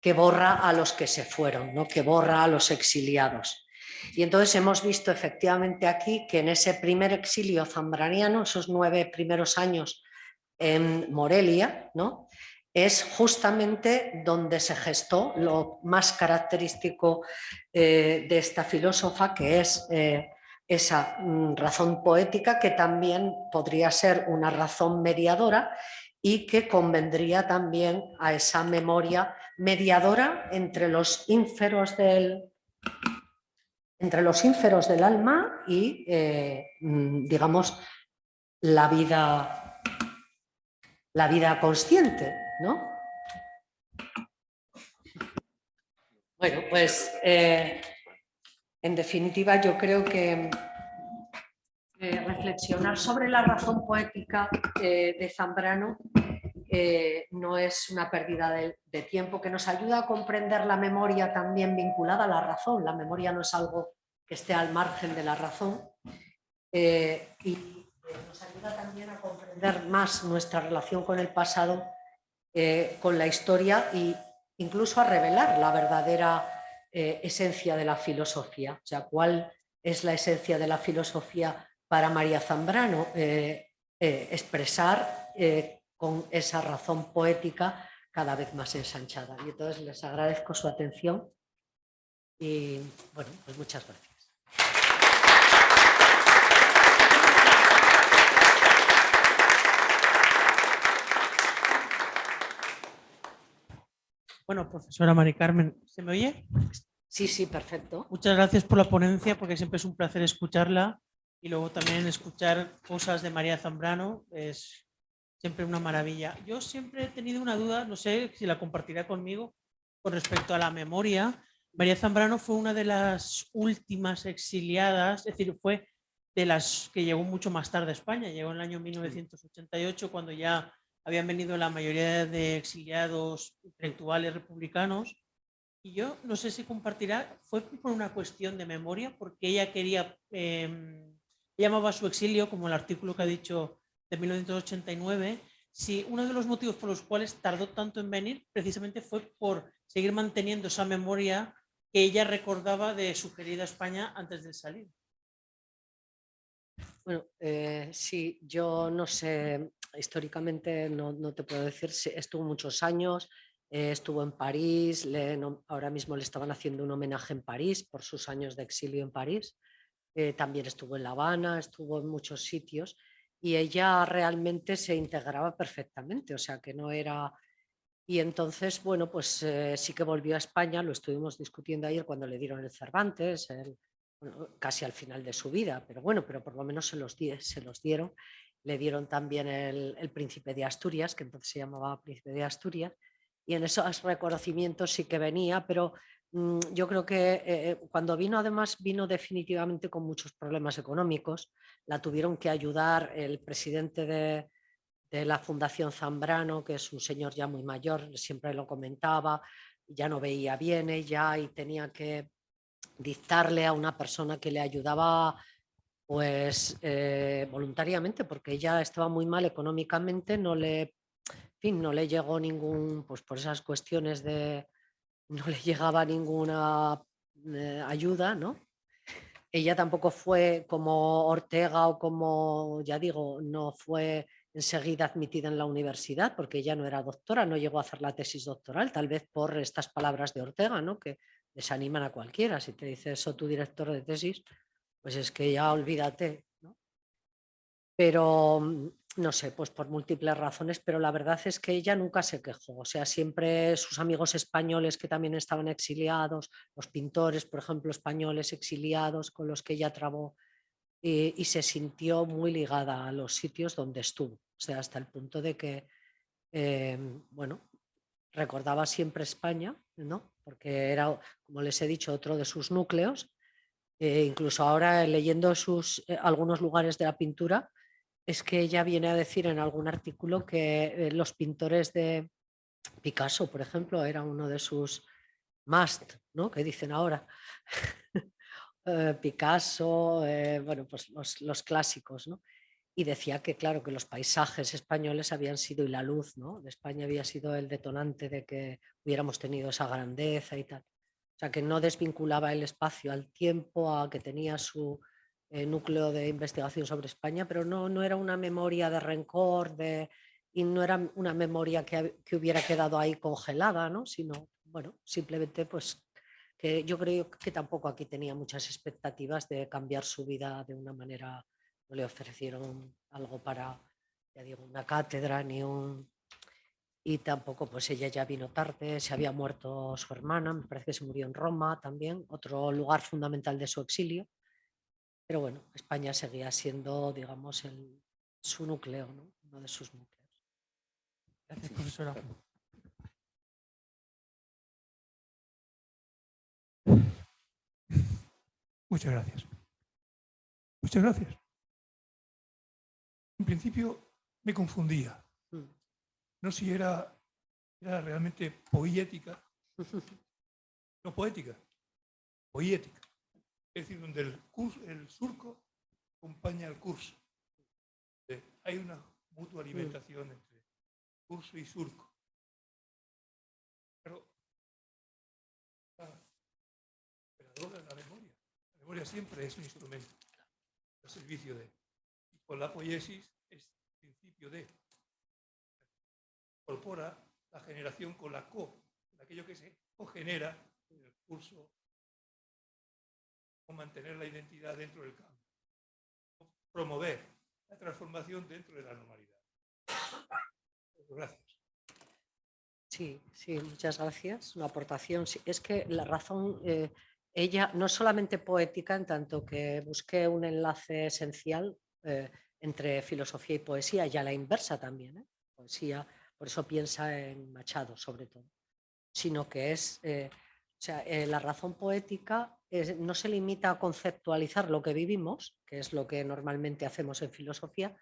que borra a los que se fueron, ¿no? Que borra a los exiliados. Y entonces hemos visto efectivamente aquí que en ese primer exilio zambraniano, esos 9 primeros años en Morelia, ¿no? Es justamente donde se gestó lo más característico de esta filósofa, que es esa razón poética que también podría ser una razón mediadora y que convendría también a esa memoria mediadora entre los ínferos del alma y, digamos, la vida consciente, ¿no? Bueno, pues en definitiva yo creo que reflexionar sobre la razón poética de Zambrano no es una pérdida de tiempo, que nos ayuda a comprender la memoria también vinculada a la razón. La memoria no es algo que esté al margen de la razón, y nos ayuda también a comprender más nuestra relación con el pasado, con la historia, e incluso a revelar la verdadera esencia de la filosofía. O sea, ¿cuál es la esencia de la filosofía para María Zambrano? Expresar con esa razón poética cada vez más ensanchada. Y entonces les agradezco su atención y, bueno, pues muchas gracias. Bueno, profesora Mari Carmen, ¿se me oye? Sí, sí, perfecto. Muchas gracias por la ponencia, porque siempre es un placer escucharla, y luego también escuchar cosas de María Zambrano es siempre una maravilla. Yo siempre he tenido una duda, no sé si la compartirá conmigo, con respecto a la memoria. María Zambrano fue una de las últimas exiliadas, es decir, fue de las que llegó mucho más tarde a España, llegó en el año 1988, cuando ya habían venido la mayoría de exiliados intelectuales republicanos. Y yo no sé si compartirá, fue por una cuestión de memoria, porque ella quería, llamaba a su exilio, como el artículo que ha dicho de 1989, si uno de los motivos por los cuales tardó tanto en venir precisamente fue por seguir manteniendo esa memoria que ella recordaba de su querida España antes de salir. Bueno, sí, yo no sé, históricamente no te puedo decir, estuvo muchos años, estuvo en París, ahora mismo le estaban haciendo un homenaje en París por sus años de exilio en París, también estuvo en La Habana, estuvo en muchos sitios, y ella realmente se integraba perfectamente, o sea que no era... Y entonces, bueno, pues sí que volvió a España, lo estuvimos discutiendo ayer cuando le dieron el Cervantes, bueno, casi al final de su vida, pero bueno, pero por lo menos se los dieron. Le dieron también el Príncipe de Asturias, que entonces se llamaba Príncipe de Asturias, y en esos reconocimientos sí que venía, pero yo creo que cuando vino, además, vino definitivamente con muchos problemas económicos. La tuvieron que ayudar el presidente de la Fundación Zambrano, que es un señor ya muy mayor, siempre lo comentaba, ya no veía bien ella y tenía que dictarle a una persona que le ayudaba, pues voluntariamente, porque ella estaba muy mal económicamente, en fin, no le llegó ningún, pues por esas cuestiones no le llegaba ninguna ayuda, ¿no? Ella tampoco fue como Ortega o como, ya digo, no fue enseguida admitida en la universidad, porque ella no era doctora, no llegó a hacer la tesis doctoral, tal vez por estas palabras de Ortega, ¿no? Que desaniman a cualquiera. Si te dice eso tu director de tesis, pues es que ya olvídate, ¿no? Pero no sé, pues por múltiples razones, pero la verdad es que ella nunca se quejó. O sea, siempre sus amigos españoles que también estaban exiliados, los pintores, por ejemplo, españoles exiliados con los que ella trabó, y se sintió muy ligada a los sitios donde estuvo. O sea, hasta el punto de que, bueno, recordaba siempre España, ¿no? Porque era, como les he dicho, otro de sus núcleos. Incluso ahora, leyendo algunos lugares de la pintura, es que ella viene a decir en algún artículo que los pintores de Picasso, por ejemplo, era uno de sus must, ¿no? Que dicen ahora. Picasso, bueno, pues los clásicos, ¿no? Y decía que, claro, que los paisajes españoles habían sido, y la luz, ¿no?, de España había sido el detonante de que hubiéramos tenido esa grandeza y tal. O sea, que no desvinculaba el espacio al tiempo, a que tenía su núcleo de investigación sobre España, pero no era una memoria de rencor, y no era una memoria que hubiera quedado ahí congelada, ¿no? Sino, bueno, simplemente pues que yo creo que tampoco aquí tenía muchas expectativas de cambiar su vida de una manera. No le ofrecieron algo para, ya digo, una cátedra ni un y tampoco, pues ella ya vino tarde, se había muerto su hermana, me parece que se murió en Roma también, otro lugar fundamental de su exilio. Pero bueno, España seguía siendo, digamos, su núcleo, ¿no? Uno de sus núcleos. Gracias, profesora. Muchas gracias. Muchas gracias. En principio me confundía. No sé si era realmente poética. No poética, poética. Es decir, donde el surco acompaña al curso. Hay una mutua alimentación entre curso y surco. Pero la memoria siempre es un instrumento al servicio de. Y con la poiesis es el principio de. Incorpora la generación con la aquello que se cogenera en el curso, o mantener la identidad dentro del campo, promover la transformación dentro de la normalidad. Gracias. Sí, sí, muchas gracias. Una aportación. Sí, es que la razón, ella no es solamente poética, en tanto que busqué un enlace esencial entre filosofía y poesía, y a la inversa también. Poesía, por eso piensa en Machado, sobre todo, sino que es, la razón poética no se limita a conceptualizar lo que vivimos, que es lo que normalmente hacemos en filosofía,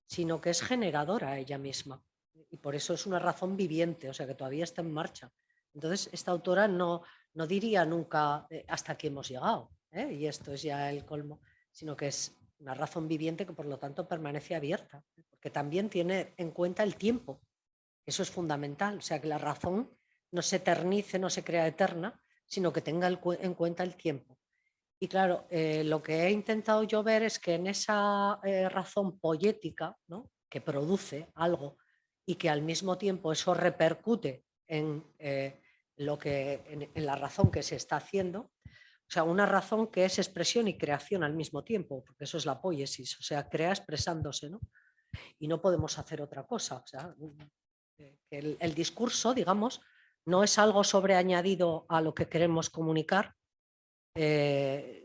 sino que es generadora ella misma. Y por eso es una razón viviente, o sea que todavía está en marcha. Entonces, esta autora no diría nunca hasta aquí hemos llegado, y esto es ya el colmo, sino que es una razón viviente que por lo tanto permanece abierta, porque también tiene en cuenta el tiempo. Eso es fundamental, o sea que la razón no se eternice, no se crea eterna, sino que tenga en cuenta el tiempo. Y claro, lo que he intentado yo ver es que en esa razón poética, ¿no?, que produce algo y que al mismo tiempo eso repercute en, en la razón que se está haciendo, o sea, una razón que es expresión y creación al mismo tiempo, porque eso es la poiesis, o sea, crea expresándose, ¿no? Y no podemos hacer otra cosa. O sea, el discurso, digamos, no es algo sobreañadido a lo que queremos comunicar.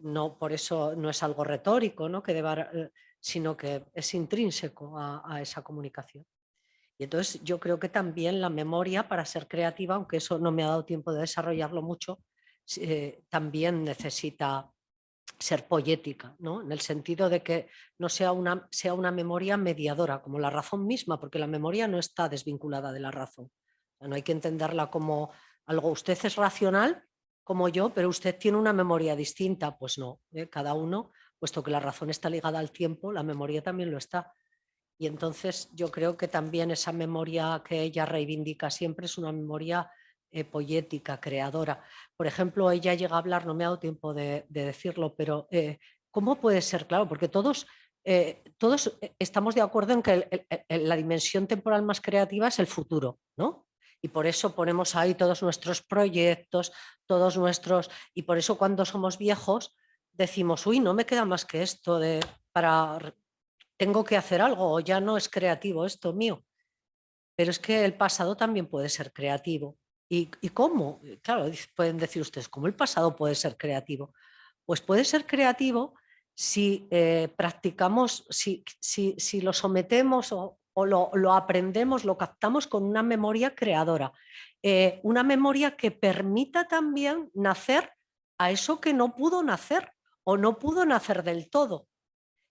No, por eso no es algo retórico, ¿no?, sino que es intrínseco a esa comunicación. Y entonces yo creo que también la memoria, para ser creativa, aunque eso no me ha dado tiempo de desarrollarlo mucho, también necesita ser poética, ¿no?, en el sentido de que no sea una memoria mediadora, como la razón misma, porque la memoria no está desvinculada de la razón. O sea, no hay que entenderla como algo, usted es racional como yo, pero usted tiene una memoria distinta. Pues no, cada uno, puesto que la razón está ligada al tiempo, la memoria también lo está. Y entonces yo creo que también esa memoria que ella reivindica siempre es una memoria poética, creadora. Por ejemplo, ella llega a hablar, no me ha dado tiempo de decirlo, pero ¿cómo puede ser? Claro, porque todos estamos de acuerdo en que la dimensión temporal más creativa es el futuro, ¿no? Y por eso ponemos ahí todos nuestros proyectos, y por eso cuando somos viejos decimos, uy, no me queda más que esto tengo que hacer algo, o ya no es creativo esto mío. Pero es que el pasado también puede ser creativo. ¿Y cómo? Claro, pueden decir ustedes, ¿cómo el pasado puede ser creativo? Pues puede ser creativo si practicamos, si lo sometemos o lo aprendemos, lo captamos con una memoria creadora. Una memoria que permita también nacer a eso que no pudo nacer o no pudo nacer del todo.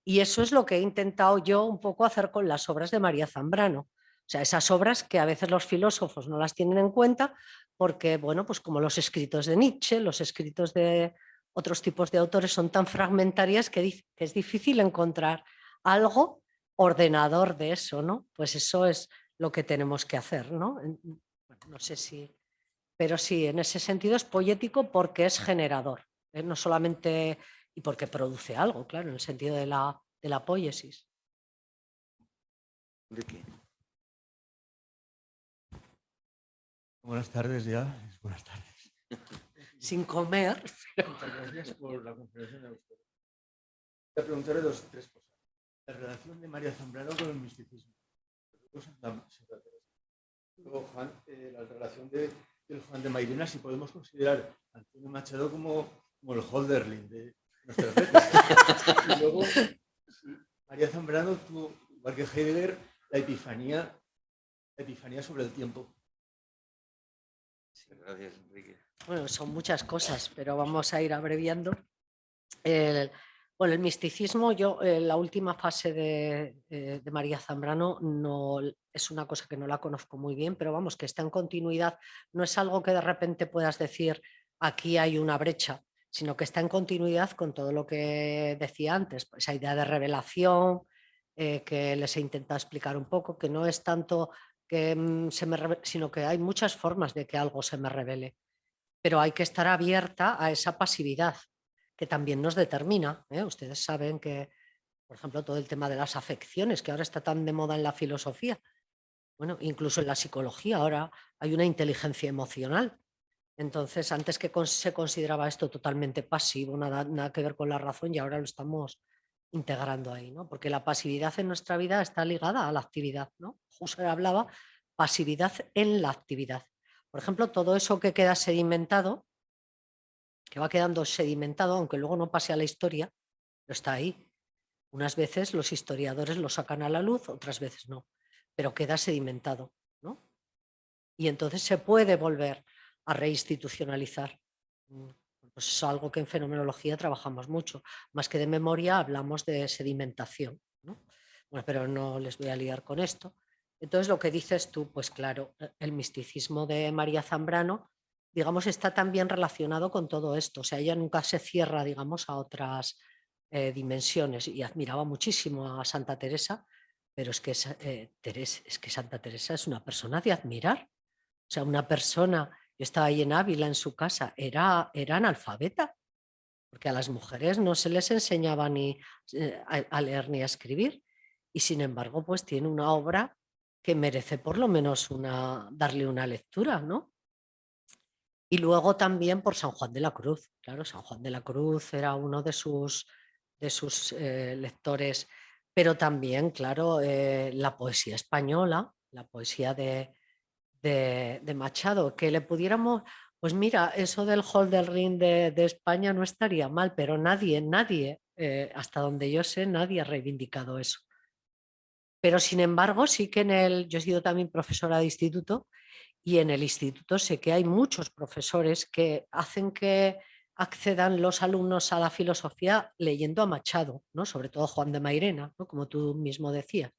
Y eso es lo que he intentado yo un poco hacer con las obras de María Zambrano. O sea, esas obras que a veces los filósofos no las tienen en cuenta porque, bueno, pues como los escritos de Nietzsche, los escritos de otros tipos de autores son tan fragmentarias que es difícil encontrar algo ordenador de eso, ¿no? Pues eso es lo que tenemos que hacer, ¿no? Bueno, no sé si... Pero sí, en ese sentido es poético porque es generador, no solamente... y porque produce algo, claro, en el sentido de la poiesis. Enrique. Buenas tardes ya. Buenas tardes. Sin comer. Muchas gracias por la conferencia de usted. Voy a preguntarle tres cosas. La relación de María Zambrano con el misticismo. Luego, Juan, la relación del Juan de Mairena, si podemos considerar a Antonio Machado como el Hölderlin de nuestras letras. Y luego, María Zambrano tuvo, igual que Heidegger, la epifanía sobre el tiempo. Sí, gracias, Enrique. Bueno, son muchas cosas, pero vamos a ir abreviando. Bueno, el misticismo, yo la última fase de María Zambrano no es una cosa que no la conozco muy bien, pero vamos, que está en continuidad, no es algo que de repente puedas decir aquí hay una brecha, sino que está en continuidad con todo lo que decía antes, pues, esa idea de revelación que les he intentado explicar un poco, que no es tanto que sino que hay muchas formas de que algo se me revele, pero hay que estar abierta a esa pasividad que también nos determina. Ustedes saben que, por ejemplo, todo el tema de las afecciones, que ahora está tan de moda en la filosofía, bueno, incluso en la psicología ahora hay una inteligencia emocional. Entonces, antes que se consideraba esto totalmente pasivo, nada que ver con la razón, y ahora lo estamos integrando ahí, ¿no? Porque la pasividad en nuestra vida está ligada a la actividad, ¿no? Husserl hablaba pasividad en la actividad. Por ejemplo, todo eso que queda sedimentado, que va quedando sedimentado, aunque luego no pase a la historia, pero está ahí. Unas veces los historiadores lo sacan a la luz, otras veces no, pero queda sedimentado, ¿no? Y entonces se puede volver a reinstitucionalizar. Pues es algo que en fenomenología trabajamos mucho. Más que de memoria hablamos de sedimentación, ¿no? Bueno, pero no les voy a liar con esto. Entonces lo que dices tú, pues claro, el misticismo de María Zambrano, digamos, está también relacionado con todo esto. O sea, ella nunca se cierra, digamos, a otras dimensiones, y admiraba muchísimo a Santa Teresa, pero es que, es que Santa Teresa es una persona de admirar. O sea, una persona, yo estaba ahí en Ávila, en su casa, era analfabeta, porque a las mujeres no se les enseñaba ni a leer ni a escribir, y sin embargo, pues tiene una obra que merece por lo menos darle una lectura, ¿no? Y luego también por San Juan de la Cruz. Claro, San Juan de la Cruz era uno de sus lectores, pero también, claro, la poesía española, la poesía de Machado, que le pudiéramos, pues mira, eso del Hölderlin de España no estaría mal, pero nadie, hasta donde yo sé, nadie ha reivindicado eso. Pero sin embargo, sí que yo he sido también profesora de instituto, y en el instituto sé que hay muchos profesores que hacen que accedan los alumnos a la filosofía leyendo a Machado, ¿no? Sobre todo Juan de Mairena, ¿no? Como tú mismo decías.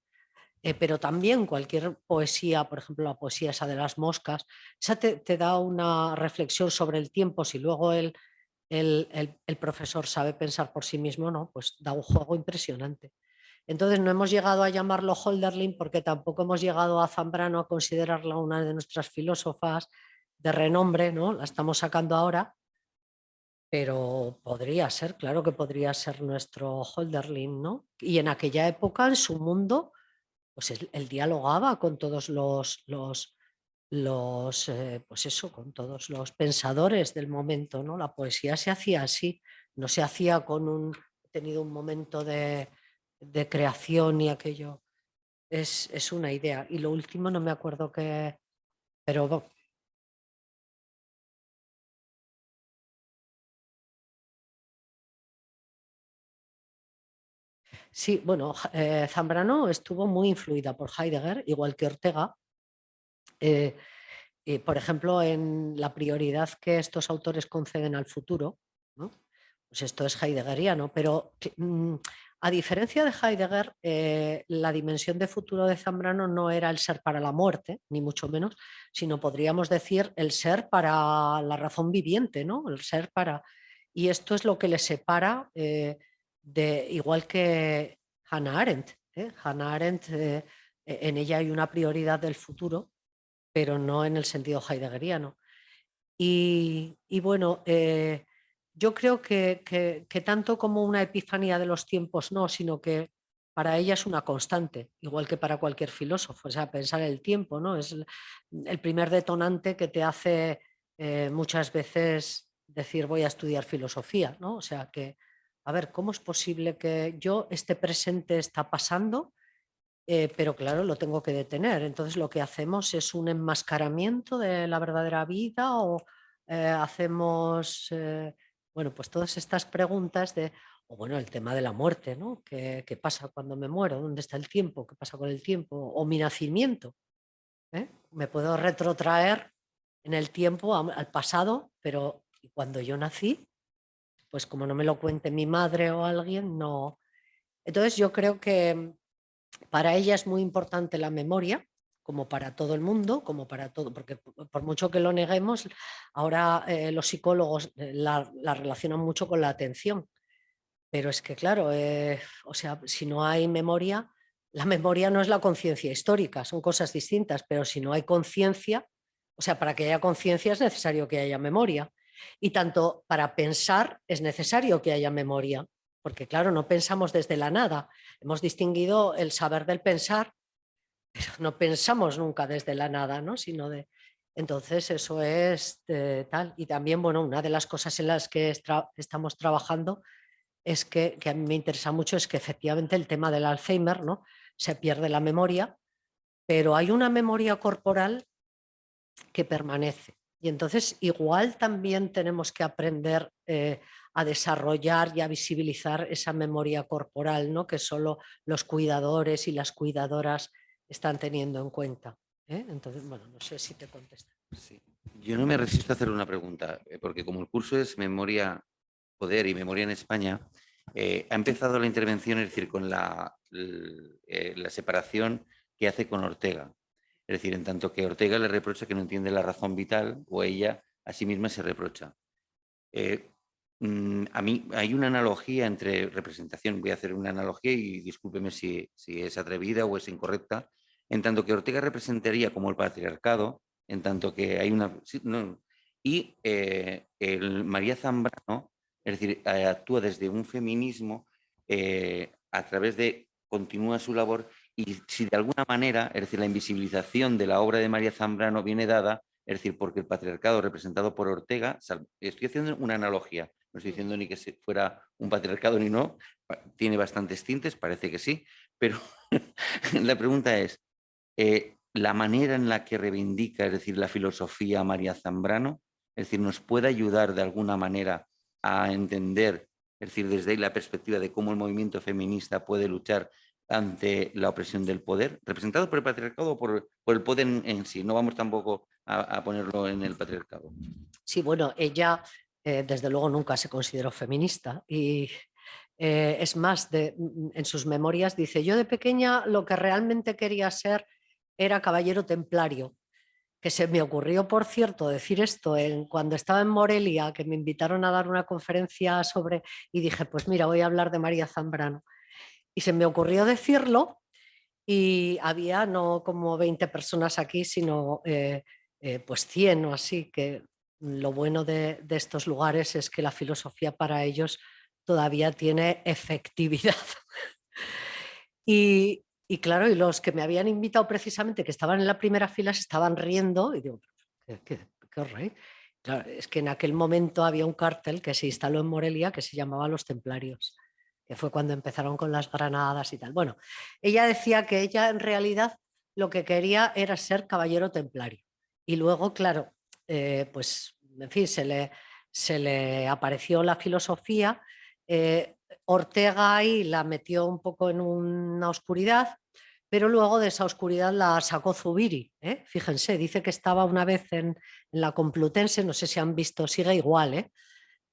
Pero también cualquier poesía, por ejemplo, la poesía esa de las moscas, esa te da una reflexión sobre el tiempo. Si luego el profesor sabe pensar por sí mismo, ¿no? Pues da un juego impresionante. Entonces no hemos llegado a llamarlo Hölderlin porque tampoco hemos llegado a Zambrano a considerarla una de nuestras filósofas de renombre, ¿no? La estamos sacando ahora, pero podría ser, claro que podría ser nuestro Hölderlin, ¿no? Y en aquella época, en su mundo, pues él dialogaba con todos pues eso, con todos los pensadores del momento, ¿no? La poesía se hacía así, no se hacía tenido un momento de creación y aquello. Es una idea. Y lo último no me acuerdo qué, pero sí, bueno, Zambrano estuvo muy influida por Heidegger, igual que Ortega. Por ejemplo, en la prioridad que estos autores conceden al futuro, ¿no? Pues esto es heideggeriano, pero a diferencia de Heidegger, la dimensión de futuro de Zambrano no era el ser para la muerte, ni mucho menos, sino podríamos decir el ser para la razón viviente, ¿no? El ser para... Y esto es lo que le separa igual que Hannah Arendt. Hannah Arendt, en ella hay una prioridad del futuro, pero no en el sentido heideggeriano. Y bueno, yo creo que tanto como una epifanía de los tiempos no, sino que para ella es una constante, igual que para cualquier filósofo. O sea, pensar el tiempo, ¿no? Es el primer detonante que te hace muchas veces decir voy a estudiar filosofía, ¿no? O sea que, a ver, ¿cómo es posible que este presente está pasando pero claro, lo tengo que detener. Entonces lo que hacemos es un enmascaramiento de la verdadera vida o hacemos, bueno, pues todas estas preguntas de, o bueno, el tema de la muerte, ¿no? ¿Qué pasa cuando me muero? ¿Dónde está el tiempo? ¿Qué pasa con el tiempo? O mi nacimiento. Me puedo retrotraer en el tiempo al pasado, pero cuando yo nací, pues como no me lo cuente mi madre o alguien, no. Entonces yo creo que para ella es muy importante la memoria, como para todo el mundo, como para todo, porque por mucho que lo neguemos, ahora los psicólogos la relacionan mucho con la atención. Pero es que, claro, o sea, si no hay memoria, la memoria no es la conciencia histórica, son cosas distintas, pero si no hay conciencia, o sea, para que haya conciencia es necesario que haya memoria. Y tanto para pensar es necesario que haya memoria, porque claro, no pensamos desde la nada. Hemos distinguido el saber del pensar, pero no pensamos nunca desde la nada, ¿no? Sino de... Entonces, eso es tal. Y también, bueno, una de las cosas en las que estamos trabajando es que a mí me interesa mucho es que efectivamente el tema del Alzheimer, ¿no? Se pierde la memoria, pero hay una memoria corporal que permanece. Y entonces igual también tenemos que aprender a desarrollar y a visibilizar esa memoria corporal, ¿no? Que solo los cuidadores y las cuidadoras están teniendo en cuenta. Entonces, bueno, no sé si te contesto. Sí. Yo no me resisto a hacer una pregunta, porque como el curso es Memoria, Poder y Memoria en España, ha empezado la intervención, es decir, con la separación que hace con Ortega. Es decir, en tanto que Ortega le reprocha que no entiende la razón vital, o ella a sí misma se reprocha. A mí hay una analogía entre representación, voy a hacer una analogía y discúlpeme si es atrevida o es incorrecta, en tanto que Ortega representaría como el patriarcado, en tanto que hay una... Sí, no, y María Zambrano, es decir, actúa desde un feminismo a través de, continúa su labor, y si de alguna manera, es decir, la invisibilización de la obra de María Zambrano viene dada, es decir, porque el patriarcado representado por Ortega, estoy haciendo una analogía, no estoy diciendo ni que fuera un patriarcado ni no, tiene bastantes tintes, parece que sí, pero la pregunta es, la manera en la que reivindica, es decir, la filosofía María Zambrano, es decir, nos puede ayudar de alguna manera a entender, es decir, desde ahí la perspectiva de cómo el movimiento feminista puede luchar ante la opresión del poder, representado por el patriarcado o por el poder en sí. No vamos tampoco a ponerlo en el patriarcado. Sí, bueno, ella desde luego nunca se consideró feminista y es más, en sus memorias dice, yo de pequeña lo que realmente quería ser era caballero templario, que se me ocurrió, por cierto, decir esto cuando estaba en Morelia, que me invitaron a dar una conferencia sobre, y dije, pues mira, voy a hablar de María Zambrano. Y se me ocurrió decirlo y había no como 20 personas aquí, sino pues 100 o así, que lo bueno de estos lugares es que la filosofía para ellos todavía tiene efectividad. Y claro, y los que me habían invitado precisamente, que estaban en la primera fila, se estaban riendo y digo, ¿qué os reís? Claro, es que en aquel momento había un cártel que se instaló en Morelia que se llamaba Los Templarios, que fue cuando empezaron con las granadas y tal. Bueno, ella decía que ella en realidad lo que quería era ser caballero templario. Y luego, claro, pues, en fin, se le apareció la filosofía. Ortega ahí la metió un poco en una oscuridad, pero luego de esa oscuridad la sacó Zubiri. Fíjense, dice que estaba una vez en la Complutense, no sé si han visto, sigue igual,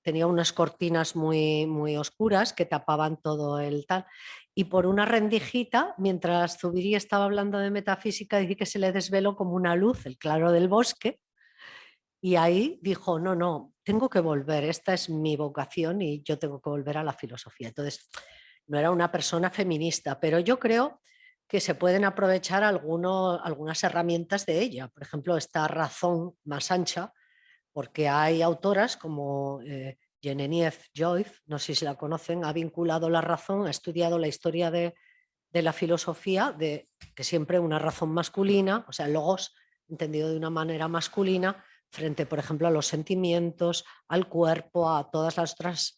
tenía unas cortinas muy, muy oscuras que tapaban todo el tal. Y por una rendijita, mientras Zubiri estaba hablando de metafísica, dice que se le desveló como una luz, el claro del bosque, y ahí dijo, no, no, tengo que volver, esta es mi vocación y yo tengo que volver a la filosofía. Entonces, no era una persona feminista, pero yo creo que se pueden aprovechar algunas herramientas de ella. Por ejemplo, esta razón más ancha, porque hay autoras como Genevieve Joyce, no sé si la conocen, ha vinculado la razón, ha estudiado la historia de la filosofía, de que siempre una razón masculina, o sea, logos entendido de una manera masculina, frente, por ejemplo, a los sentimientos, al cuerpo, a todas las otras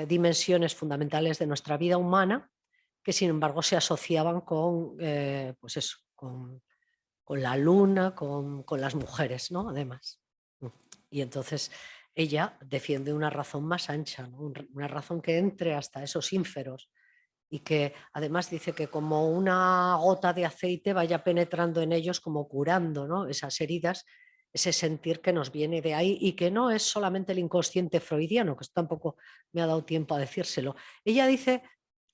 dimensiones fundamentales de nuestra vida humana, que sin embargo se asociaban con, pues eso, con la luna, con las mujeres, ¿no? Además. Y entonces ella defiende una razón más ancha, ¿no? Una razón que entre hasta esos ínferos y que además dice que como una gota de aceite vaya penetrando en ellos como curando, ¿no? Esas heridas, ese sentir que nos viene de ahí y que no es solamente el inconsciente freudiano, que esto tampoco me ha dado tiempo a decírselo. Ella dice,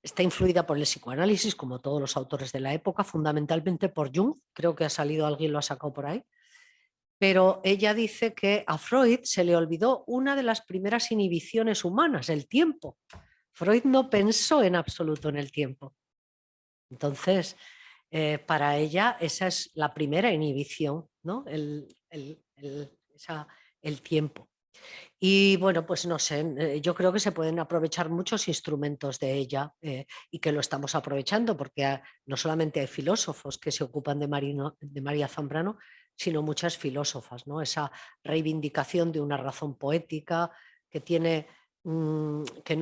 está influida por el psicoanálisis, como todos los autores de la época, fundamentalmente por Jung, creo que ha salido, alguien lo ha sacado por ahí, pero ella dice que a Freud se le olvidó una de las primeras inhibiciones humanas, el tiempo. Freud no pensó en absoluto en el tiempo. Entonces, para ella esa es la primera inhibición, ¿no? El tiempo. Y bueno, pues no sé, yo creo que se pueden aprovechar muchos instrumentos de ella y que lo estamos aprovechando porque no solamente hay filósofos que se ocupan de María Zambrano, sino muchas filósofas, ¿no? Esa reivindicación de una razón poética que tiene, que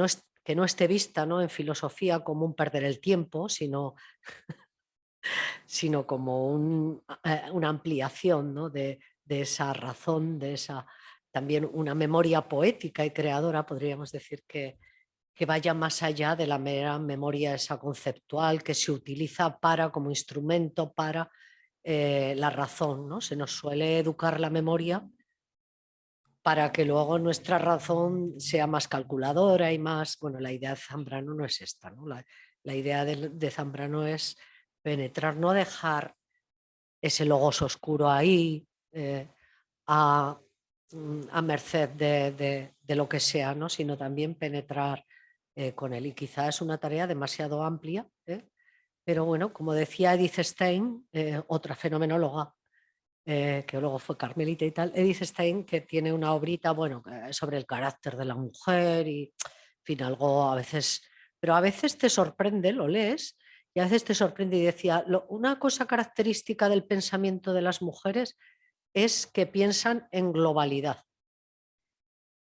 no esté vista, ¿no? En filosofía como un perder el tiempo, sino como una ampliación, ¿no? de esa razón, de esa también una memoria poética y creadora, podríamos decir que vaya más allá de la mera memoria esa conceptual que se utiliza como instrumento para la razón, ¿no? Se nos suele educar la memoria para que luego nuestra razón sea más calculadora y más, bueno, la idea de Zambrano no es esta, ¿no? La idea de Zambrano es penetrar, no dejar ese logos oscuro ahí a merced de lo que sea, ¿no? Sino también penetrar con él. Y quizá es una tarea demasiado amplia, pero bueno, como decía Edith Stein, otra fenomenóloga, que luego fue carmelita y tal, Edith Stein, que tiene una obrita, bueno, sobre el carácter de la mujer y, en fin, algo a veces, pero a veces te sorprende, lo lees, y a veces te sorprende y decía, una cosa característica del pensamiento de las mujeres es que piensan en globalidad.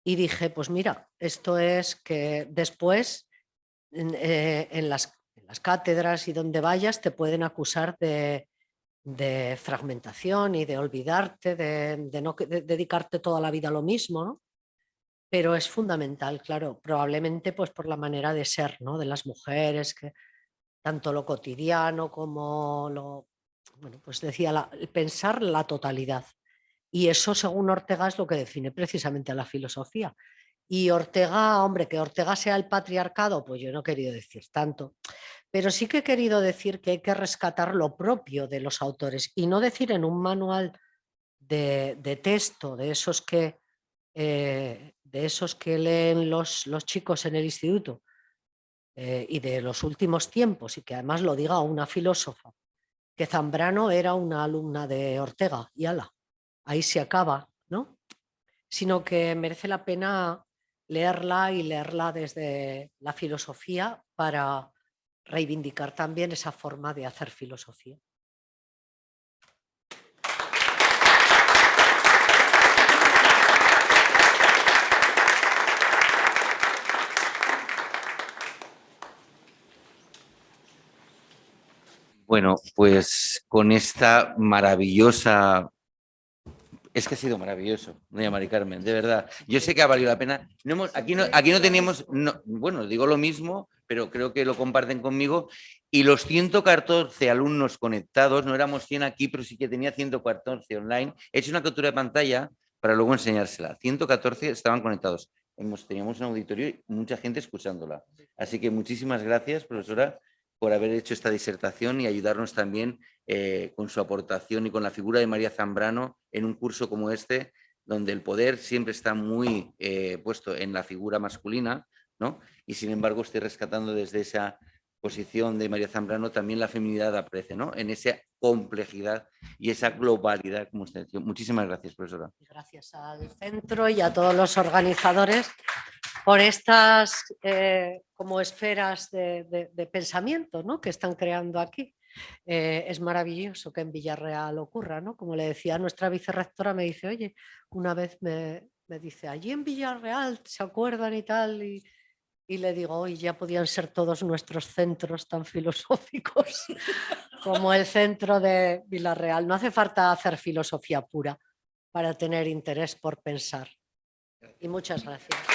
Y dije, pues mira, esto es que después en las cátedras y donde vayas te pueden acusar de fragmentación y de olvidarte, de no dedicarte toda la vida a lo mismo, ¿no? Pero es fundamental, claro, probablemente pues por la manera de ser, ¿no? De las mujeres, que tanto lo cotidiano como lo, bueno, pues decía, pensar la totalidad. Y eso, según Ortega, es lo que define precisamente a la filosofía. Y Ortega, hombre, que Ortega sea el patriarcado, pues yo no he querido decir tanto, pero sí que he querido decir que hay que rescatar lo propio de los autores y no decir en un manual de texto de esos que leen los chicos en el instituto y de los últimos tiempos, y que además lo diga una filósofa, que Zambrano era una alumna de Ortega y ala, ahí se acaba, ¿no? Sino que merece la pena leerla y leerla desde la filosofía para reivindicar también esa forma de hacer filosofía. Bueno, pues con esta maravillosa... Es que ha sido maravilloso, doña Mari Carmen, de verdad. Yo sé que ha valido la pena. Aquí no teníamos, bueno, digo lo mismo, pero creo que lo comparten conmigo. Y los 114 alumnos conectados, no éramos 100 aquí, pero sí que tenía 114 online. He hecho una captura de pantalla para luego enseñársela. 114 estaban conectados. Teníamos un auditorio y mucha gente escuchándola. Así que muchísimas gracias, profesora, por haber hecho esta disertación y ayudarnos también con su aportación y con la figura de María Zambrano en un curso como este, donde el poder siempre está muy puesto en la figura masculina, ¿no? Y sin embargo estoy rescatando desde esa posición de María Zambrano también la feminidad aparece, ¿no? En esa complejidad y esa globalidad, como usted decía. Muchísimas gracias, profesora. Gracias al centro y a todos los organizadores por estas como esferas de pensamiento, ¿no? Que están creando aquí. Es maravilloso que en Villarreal ocurra, ¿no? Como le decía nuestra vicerrectora, me dice, oye, una vez me dice, allí en Villarreal se acuerdan y tal, y y le digo, hoy ya podían ser todos nuestros centros tan filosóficos como el centro de Vila-real. No hace falta hacer filosofía pura para tener interés por pensar. Y muchas gracias.